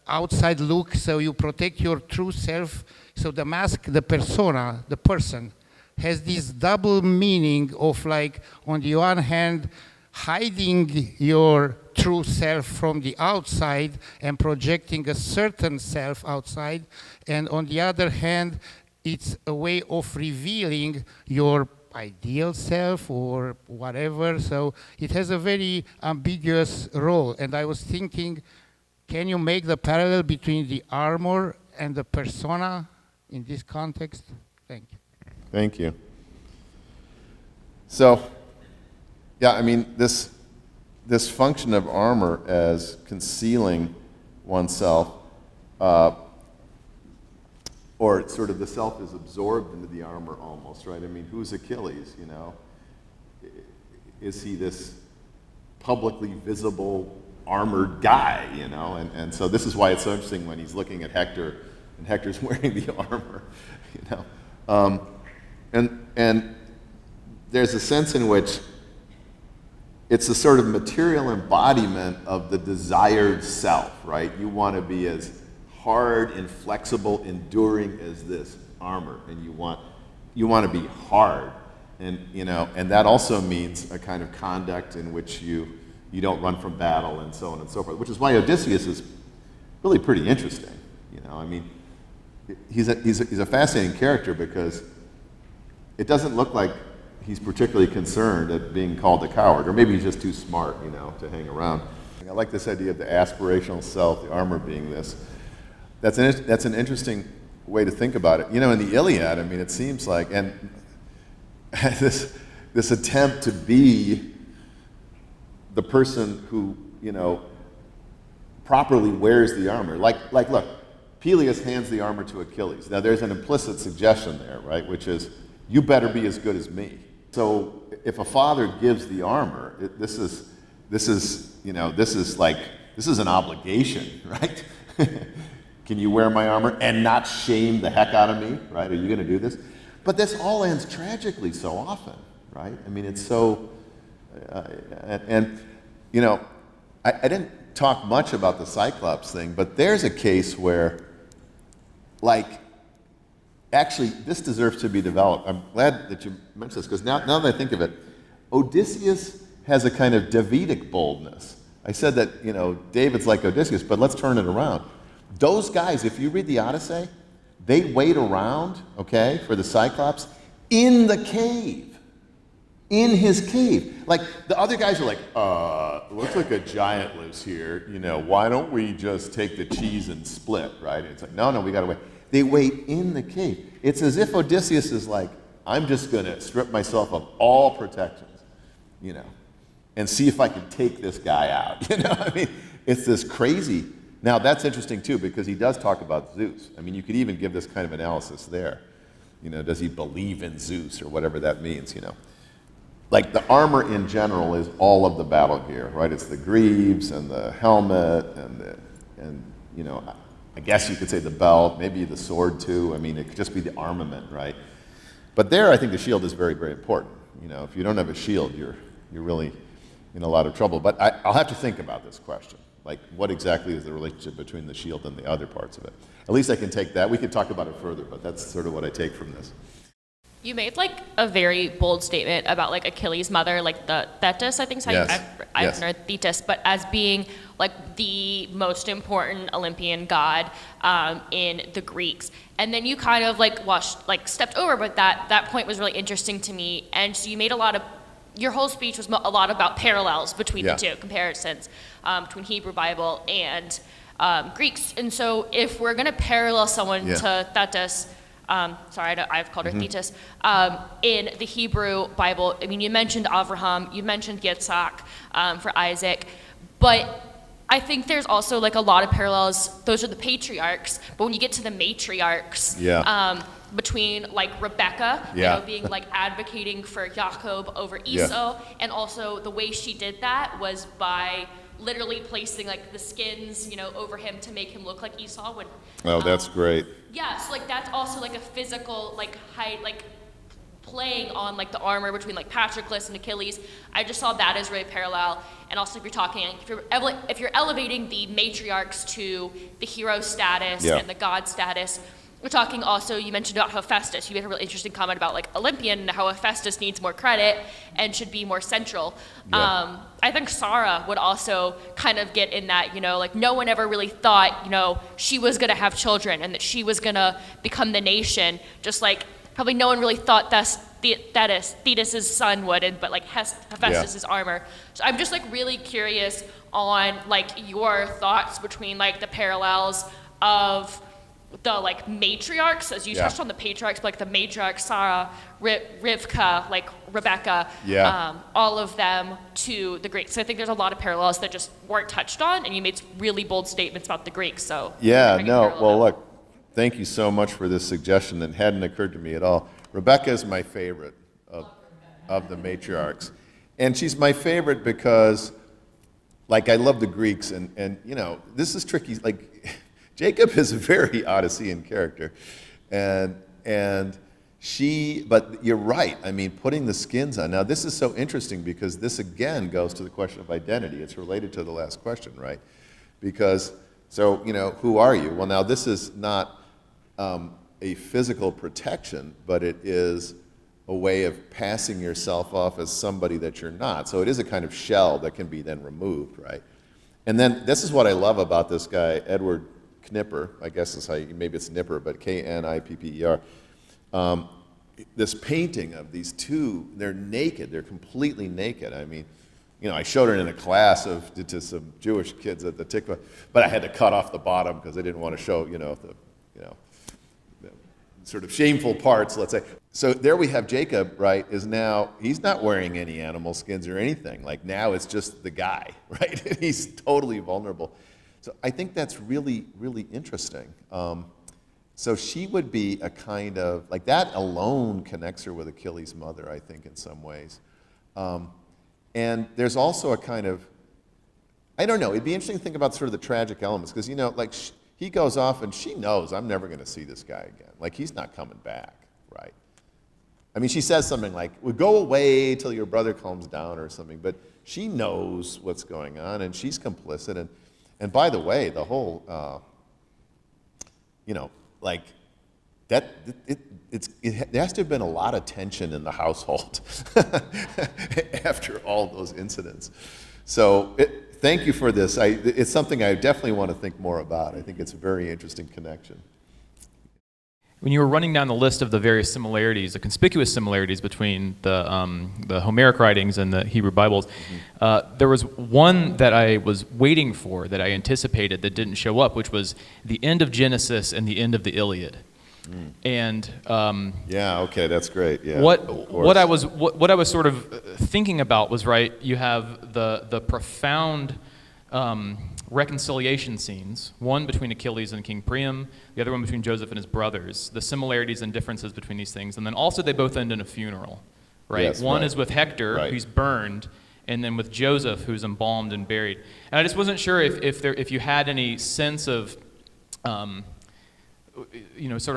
outside look, so you protect your true self? So the mask, the persona, the person, has this double meaning of, like, on the one hand, hiding your true self from the outside and projecting a certain self outside, and on the other hand, it's a way of revealing your ideal self or whatever. So it has a very ambiguous role. And I was thinking, can you make the parallel between the armor and the persona in this context? Thank you. Thank you. So, yeah, I mean, this function of armor as concealing oneself, or sort of the self is absorbed into the armor almost, right? I mean, who's Achilles, Is he this publicly visible armored guy, And so this is why it's so interesting when he's looking at Hector, and Hector's wearing the armor, And there's a sense in which it's a sort of material embodiment of the desired self, right? You want to be as hard, inflexible, enduring as this armor, and you want to be hard, and and that also means a kind of conduct in which you don't run from battle, and so on and so forth. Which is why Odysseus is really pretty interesting. I mean, he's a fascinating character because it doesn't look like he's particularly concerned at being called a coward, or maybe he's just too smart, to hang around. I like this idea of the aspirational self, the armor being this. That's an interesting way to think about it. In the Iliad, I mean, it seems like, and this attempt to be the person who, properly wears the armor. Like, look, Peleus hands the armor to Achilles. Now there's an implicit suggestion there, right, which is, you better be as good as me. So if a father gives the armor, this is an obligation, right? Can you wear my armor and not shame the heck out of me, right? Are you going to do this? But this all ends tragically so often, right? I mean, it's so, I didn't talk much about the Cyclops thing, but there's a case where, actually, this deserves to be developed. I'm glad that you mentioned this, because now that I think of it, Odysseus has a kind of Davidic boldness. I said that, David's like Odysseus, but let's turn it around. Those guys, if you read the Odyssey, they wait around, okay, for the Cyclops in the cave. In his cave. Like, the other guys are like, looks like a giant lives here. Why don't we just take the cheese and split, right? And it's like, no, we gotta wait. They wait in the cave. It's as if Odysseus is like, I'm just gonna strip myself of all protections, and see if I can take this guy out. I mean, it's this crazy. Now, that's interesting too, because he does talk about Zeus. I mean, you could even give this kind of analysis there. Does he believe in Zeus or whatever that means, Like the armor in general is all of the battle gear, right? It's the greaves and the helmet and I guess you could say the belt, maybe the sword too. I mean, it could just be the armament, right? But there, I think the shield is very, very important. If you don't have a shield, you're really in a lot of trouble. But I'll have to think about this question. Like, what exactly is the relationship between the shield and the other parts of it? At least I can take that. We could talk about it further, but that's sort of what I take from this. You made a very bold statement about Achilles' mother, the Thetis, I think is how I've heard Thetis, but as being the most important Olympian god in the Greeks. And then you kind of stepped over, but that point was really interesting to me. And so you made your whole speech was a lot about parallels between the two, comparisons between Hebrew Bible and Greeks. And so if we're going to parallel someone to Thetis, I've called her Thetis, in the Hebrew Bible, I mean, you mentioned Avraham, you mentioned Yitzhak for Isaac, but I think there's also a lot of parallels. Those are the patriarchs, but when you get to the matriarchs, between Rebecca, being advocating for Jacob over Esau, and also the way she did that was by literally placing the skins, over him to make him look like Esau. When, that's great. Yeah, so that's also a physical height, playing on the armor between Patroclus and Achilles. I just saw that as really parallel. And also if you're elevating the matriarchs to the hero status and the god status, we're talking also, you mentioned about Hephaestus. You made a really interesting comment about Olympian and how Hephaestus needs more credit and should be more central. I think Sarah would also kind of get in that, no one ever really thought, she was going to have children and that she was going to become the nation, just probably no one really thought Thetis' son would, but Hephaestus' armor. So I'm just really curious on your thoughts between the parallels of the matriarchs, as you touched on the patriarchs, but the matriarchs, Sarah, Rivka, Rebecca, all of them to the Greeks. So I think there's a lot of parallels that just weren't touched on, and you made really bold statements about the Greeks. So look, thank you so much for this suggestion that hadn't occurred to me at all. Rebecca is my favorite of the matriarchs, and she's my favorite because, I love the Greeks, and this is tricky. Jacob is a very Odyssean character, but you're right. I mean, putting the skins on. Now, this is so interesting because this again goes to the question of identity. It's related to the last question, right? Because, who are you? Well, now this is not a physical protection, but it is a way of passing yourself off as somebody that you're not. So it is a kind of shell that can be then removed, right? And then this is what I love about this guy, Edward Knipper, I guess is how maybe it's Nipper, but Knipper. This painting of these two, they're naked, they're completely naked. I mean, I showed it in a class to some Jewish kids at the Tikva, but I had to cut off the bottom because I didn't want to show, the sort of shameful parts, let's say. So there we have Jacob, right, he's not wearing any animal skins or anything. Now it's just the guy, right? He's totally vulnerable. So I think that's really, really interesting. So she would be a kind of, like that alone connects her with Achilles' mother, I think, in some ways. And there's also a kind of, I don't know, it'd be interesting to think about sort of the tragic elements, because, like he goes off and she knows, I'm never going to see this guy again. Like, he's not coming back, right? I mean, she says something like, well, go away till your brother calms down or something, but she knows what's going on, and she's complicit. And by the way, the whole, like, there has to have been a lot of tension in the household after all those incidents. So thank you for this. It's something I definitely want to think more about. I think it's a very interesting connection. When you were running down the list of the various similarities, the conspicuous similarities between the Homeric writings and the Hebrew Bibles, there was one that I was waiting for, that I anticipated, that didn't show up, which was the end of Genesis and the end of the Iliad. And yeah, okay, that's great. Yeah, what I was sort of thinking about was, right, you have the profound reconciliation scenes, one between Achilles and King Priam, the other one between Joseph and his brothers, the similarities and differences between these things, and then also they both end in a funeral, right? Yes, one right. is with Hector, who's burned, and then with Joseph, who's embalmed and buried. And I just wasn't sure if you had any sense of, sort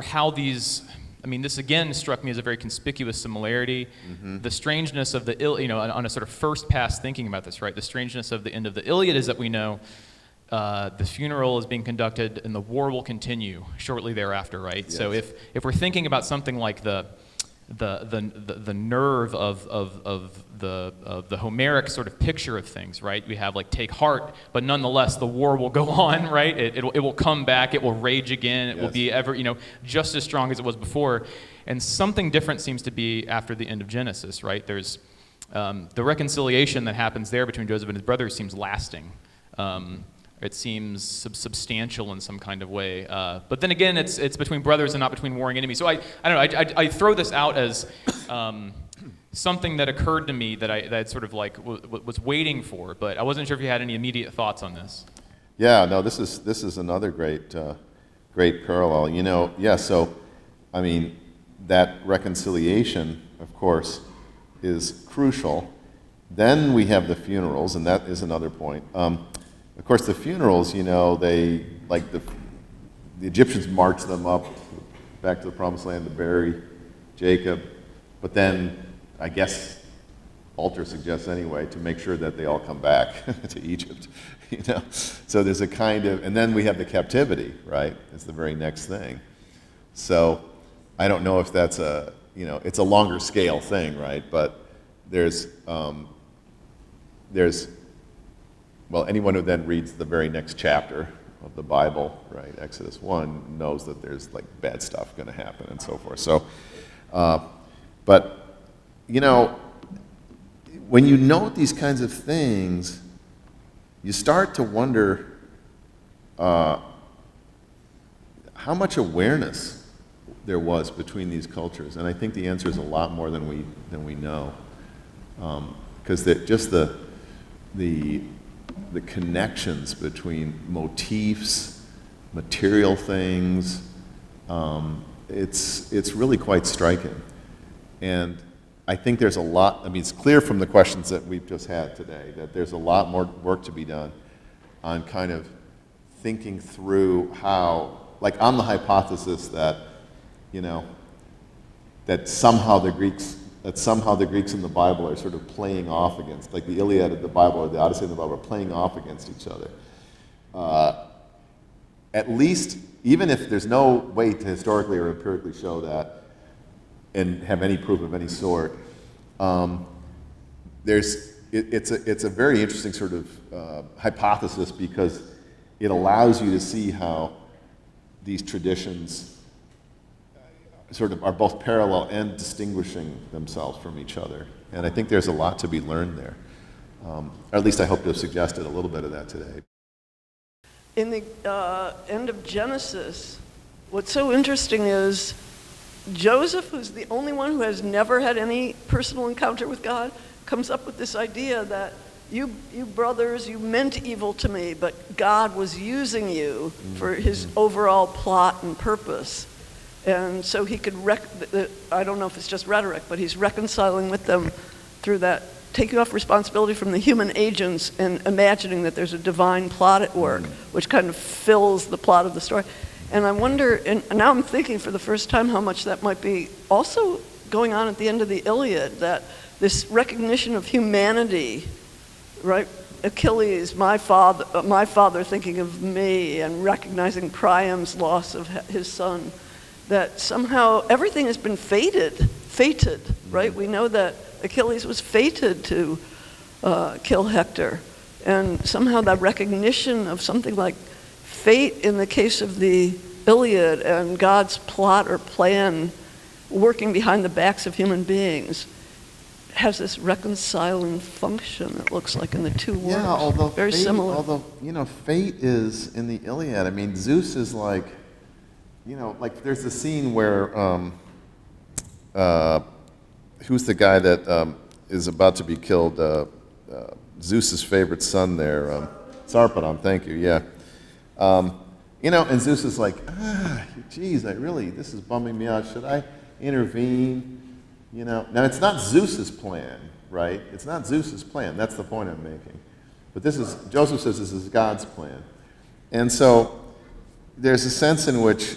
of how these. I mean, this again struck me as a very conspicuous similarity. Mm-hmm. The strangeness of the on a sort of first pass thinking about this, right? The strangeness of the end of the Iliad is that we know the funeral is being conducted and the war will continue shortly thereafter, right? Yes. So if we're thinking about something like the nerve of the Homeric sort of picture of things, right? We have like take heart, but nonetheless the war will go on, right? It will come back, it will rage again, it will be ever, just as strong as it was before. And something different seems to be after the end of Genesis, right? There's the reconciliation that happens there between Joseph and his brothers seems lasting. It seems substantial in some kind of way. But then again, it's between brothers and not between warring enemies. So I don't know, I throw this out as something that occurred to me that I sort of like was waiting for, but I wasn't sure if you had any immediate thoughts on this. Yeah, no, this is another great parallel. So, I mean, that reconciliation, of course, is crucial. Then we have the funerals, and that is another point. Of course, the funerals, they, like the Egyptians march them up back to the Promised Land to bury Jacob, but then, I guess, Alter suggests anyway, to make sure that they all come back to Egypt, So there's a kind of, and then we have the captivity, right? It's the very next thing. So I don't know if that's it's a longer scale thing, right? But there's anyone who then reads the very next chapter of the Bible, right, Exodus 1, knows that there's like bad stuff going to happen and so forth. So, but when you note these kinds of things, you start to wonder how much awareness there was between these cultures, and I think the answer is a lot more than we know, because just the connections between motifs, material things, it's really quite striking. And I think there's a lot, I mean, it's clear from the questions that we've just had today that there's a lot more work to be done on kind of thinking through how, like on the hypothesis that, that somehow the Greeks in the Bible are sort of playing off against, like the Iliad of the Bible or the Odyssey of the Bible are playing off against each other. At least, even if there's no way to historically or empirically show that and have any proof of any sort, it's a very interesting sort of hypothesis, because it allows you to see how these traditions sort of are both parallel and distinguishing themselves from each other. And I think there's a lot to be learned there. Or at least I hope to have suggested a little bit of that today. In the end of Genesis, what's so interesting is Joseph, who's the only one who has never had any personal encounter with God, comes up with this idea that you brothers, you meant evil to me, but God was using you for his overall plot and purpose. And so he could, I don't know if it's just rhetoric, but he's reconciling with them through that, taking off responsibility from the human agents and imagining that there's a divine plot at work, which kind of fills the plot of the story. And I wonder, and now I'm thinking for the first time how much that might be also going on at the end of the Iliad, that this recognition of humanity, right? Achilles, my father thinking of me, and recognizing Priam's loss of his son, that somehow everything has been fated, right? We know that Achilles was fated to kill Hector. And somehow that recognition of something like fate in the case of the Iliad and God's plot or plan working behind the backs of human beings has this reconciling function, it looks like, in the two works. Yeah, although very fate, similar. Although, fate is in the Iliad. I mean, Zeus is like, like there's a scene where, who's the guy that is about to be killed? Zeus's favorite son there, Sarpedon, thank you, yeah. And Zeus is like, geez, this is bumming me out. Should I intervene? Now it's not Zeus's plan, right? It's not Zeus's plan. That's the point I'm making. But Joseph says this is God's plan. And so there's a sense in which,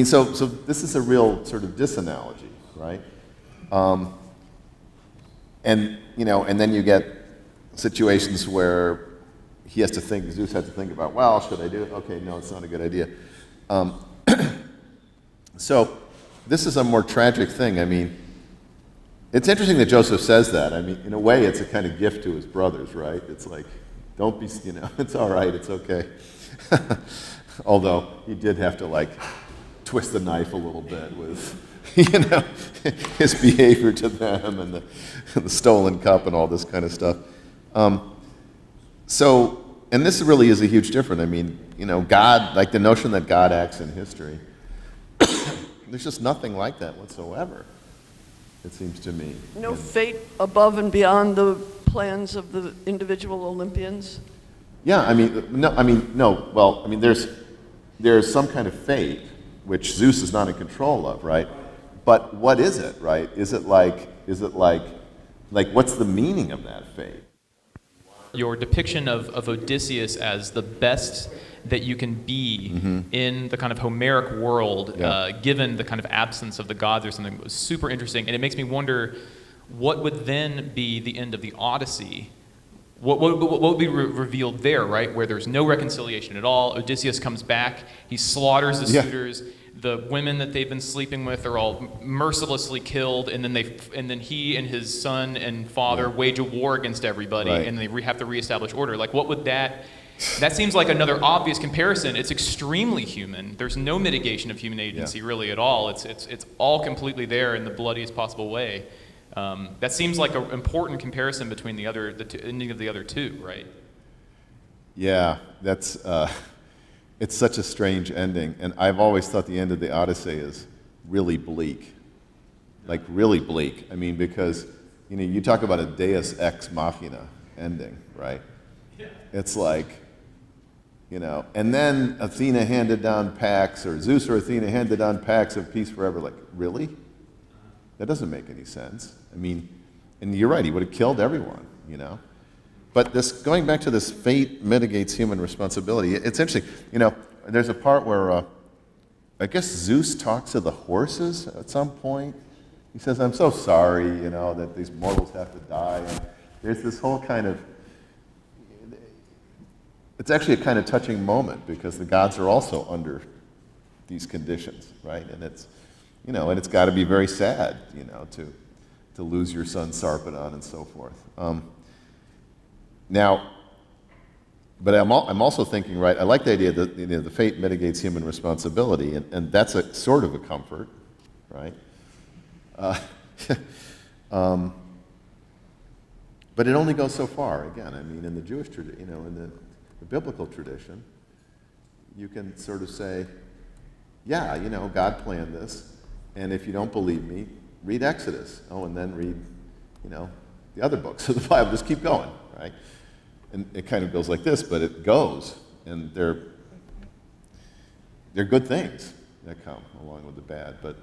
so this is a real sort of disanalogy, right? And then you get situations where Zeus has to think about, well, should I do it? Okay, no, it's not a good idea. So this is a more tragic thing. It's interesting that Joseph says that. In a way, it's a kind of gift to his brothers, right? It's like, don't be, it's all right, it's okay. Although he did have to twist the knife a little bit with, his behavior to them and the stolen cup and all this kind of stuff. And this really is a huge difference. God, the notion that God acts in history, there's just nothing like that whatsoever, it seems to me. No fate above and beyond the plans of the individual Olympians? Yeah, no. Well, there's some kind of fate, which Zeus is not in control of, right? But what is it, right? Is it like, what's the meaning of that fate? Your depiction of Odysseus as the best that you can be in the kind of Homeric world, given the kind of absence of the gods or something, was super interesting. And it makes me wonder, what would then be the end of the Odyssey? What would be revealed there, right? Where there's no reconciliation at all. Odysseus comes back, he slaughters the suitors. The women that they've been sleeping with are all mercilessly killed, and then he and his son and father wage a war against everybody, and they have to reestablish order. What would that seems like another obvious comparison. It's extremely human. There's no mitigation of human agency really at all. It's all completely there in the bloodiest possible way. That seems like an important comparison between the ending of the other two, right? Yeah, that's. It's such a strange ending, and I've always thought the end of the Odyssey is really bleak, really bleak. Because you talk about a Deus ex machina ending, right? Yeah. It's and then Athena handed down pacts, or Zeus or Athena handed down pacts of peace forever. Really? That doesn't make any sense. And you're right, he would have killed everyone, But going back to this fate mitigates human responsibility, it's interesting. There's a part where I guess Zeus talks to the horses at some point. He says, I'm so sorry, that these mortals have to die. And there's this whole kind of, it's actually a kind of touching moment because the gods are also under these conditions, right? And it's, and it's got to be very sad, to lose your son Sarpedon and so forth. Now, but I'm also thinking, right, I like the idea that the fate mitigates human responsibility, and that's a sort of a comfort, right? But it only goes so far, again. In the Jewish tradition, in the biblical tradition, you can sort of say, yeah, God planned this, and if you don't believe me, read Exodus. And then read, the other books of the Bible. Just keep going, right? And it kind of goes like this, but it goes, and they're good things that come along with the bad. But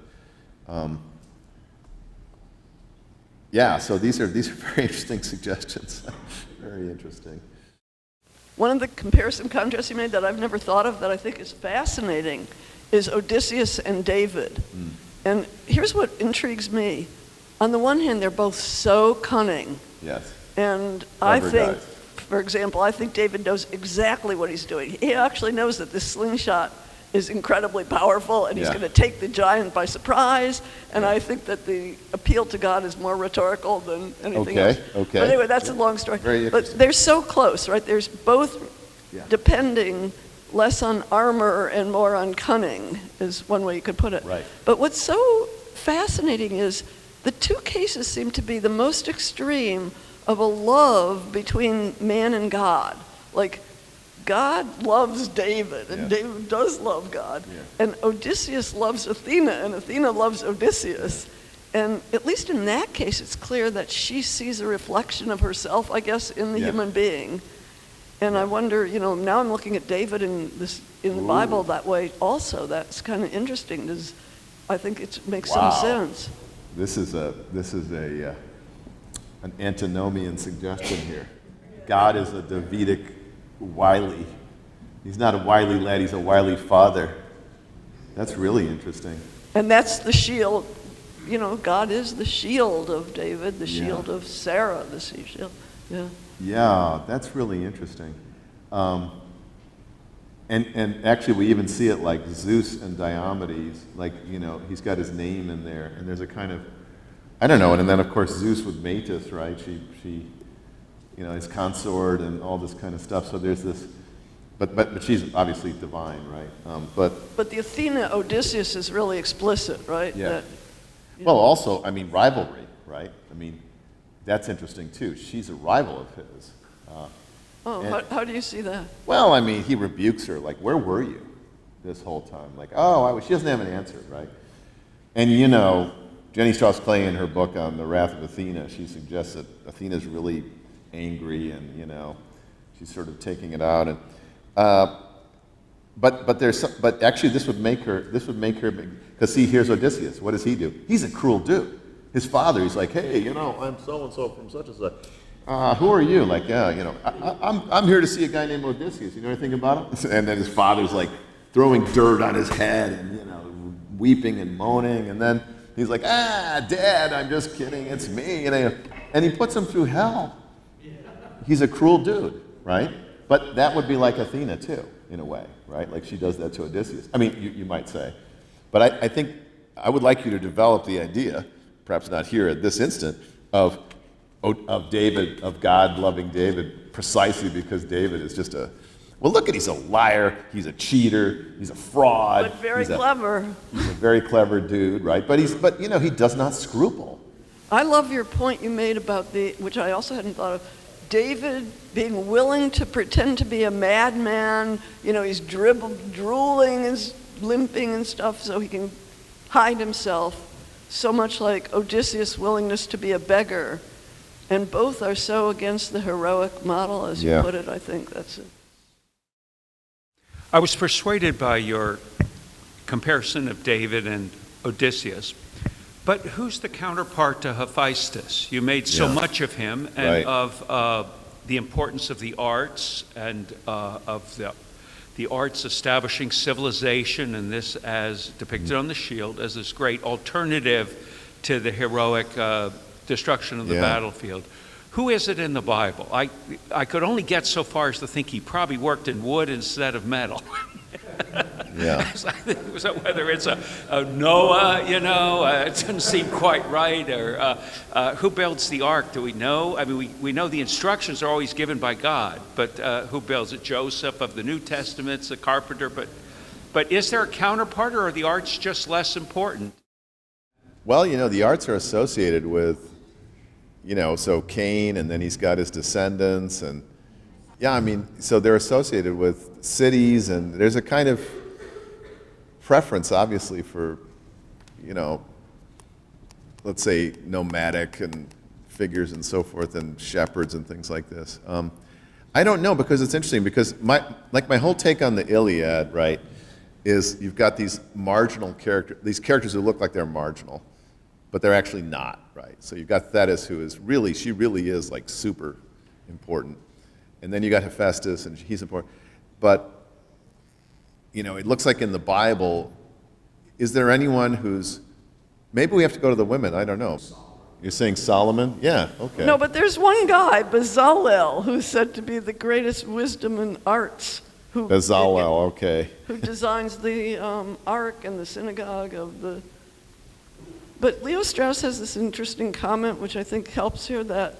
yeah, so these are very interesting suggestions. Very interesting. One of the comparison contrasts you made that I've never thought of that I think is fascinating is Odysseus and David. And here's what intrigues me. On the one hand, they're both so cunning. Yes. And I Clever think, guys. for example, I think David knows exactly what he's doing. He actually knows that this slingshot is incredibly powerful, and he's Yeah. going to take the giant by surprise. And I think that the appeal to God is more rhetorical than anything else. Okay. But anyway, that's a long story. Very But interesting. they're so close, right? There's both Yeah. depending less on armor and more on cunning, is one way you could put it. Right. But what's so fascinating is the two cases seem to be the most extreme of a love between man and God. Like, God loves David, and Yeah. David does love God. Yeah. And Odysseus loves Athena, and Athena loves Odysseus. And at least in that case, it's clear that she sees a reflection of herself, I guess, in the Yeah. human being. And I wonder, now I'm looking at David in the Bible that way also. That's kind of interesting. I think it makes Wow. some sense. This is an antinomian suggestion here. God is a Davidic wily. He's not a wily lad, he's a wily father. That's really interesting. And that's the shield. God is the shield of David, the Yeah. shield of Sarah, the shield. Yeah. Yeah, that's really interesting. And actually we even see it like Zeus and Diomedes, like, he's got his name in there, and there's a kind of, I don't know, and then of course Zeus with Metis, right? She his consort and all this kind of stuff. So there's this, but she's obviously divine, right? But the Athena Odysseus is really explicit, right? Yeah. Well, also, rivalry, right? That's interesting too. She's a rival of his. How do you see that? Well, he rebukes her, like, where were you this whole time? Like, she doesn't have an answer, right? And Jenny Strauss-Clay in her book on the Wrath of Athena, she suggests that Athena's really angry and, she's sort of taking it out. And but actually this would make her, because see, here's Odysseus. What does he do? He's a cruel dude. His father, he's like, hey, I'm so-and-so from such and such. Who are you? Like, yeah, I'm here to see a guy named Odysseus. You know anything about him? And then his father's like throwing dirt on his head and, weeping and moaning. And then he's like, Dad, I'm just kidding. It's me. And he puts him through hell. He's a cruel dude, right? But that would be like Athena too, in a way, right? Like she does that to Odysseus. You might say. But I think I would like you to develop the idea, perhaps not here at this instant, of David, of God loving David, precisely because David is just he's a liar, he's a cheater, he's a fraud. But very clever. He's a very clever dude, right? But he does not scruple. I love your point you made about which I also hadn't thought of, David being willing to pretend to be a madman. He's drooling and limping and stuff so he can hide himself, so much like Odysseus' willingness to be a beggar. And both are so against the heroic model, as you put it. I think that's it. I was persuaded by your comparison of David and Odysseus, but who's the counterpart to Hephaestus? You made so much of him and Right. of the importance of the arts and of the arts establishing civilization, and this as depicted on the shield as this great alternative to the heroic destruction of the battlefield. Who is it in the Bible? I could only get so far as to think he probably worked in wood instead of metal. Yeah. So whether it's a Noah, it doesn't seem quite right, or who builds the ark? Do we know? We know the instructions are always given by God, but who builds it? Joseph of the New Testament's a carpenter, but is there a counterpart, or are the arts just less important? Well, the arts are associated with, so Cain, and then he's got his descendants, and so they're associated with cities, and there's a kind of preference, obviously, for, let's say nomadic and figures and so forth, and shepherds and things like this. I don't know, because it's interesting, because my whole take on the Iliad, right, is you've got these marginal characters, these characters who look like they're marginal, but they're actually not, right? So you've got Thetis, who is really, she really is like super important. And then you got Hephaestus, and he's important. But, you know, it looks like in the Bible, is there anyone who's, maybe we have to go to the women, I don't know. You're saying Solomon? Yeah, okay. No, but there's one guy, Bezalel, who's said to be the greatest wisdom and arts. Bezalel, okay. Who designs the ark and the synagogue of the... But Leo Strauss has this interesting comment, which I think helps here, that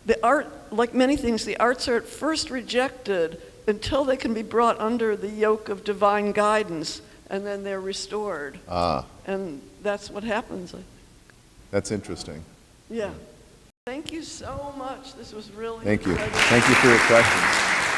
the art, like many things, the arts are at first rejected until they can be brought under the yoke of divine guidance, and then they're restored. Ah. And that's what happens. That's interesting. Yeah. Thank you so much. This was really Thank you. exciting. Thank you for your questions.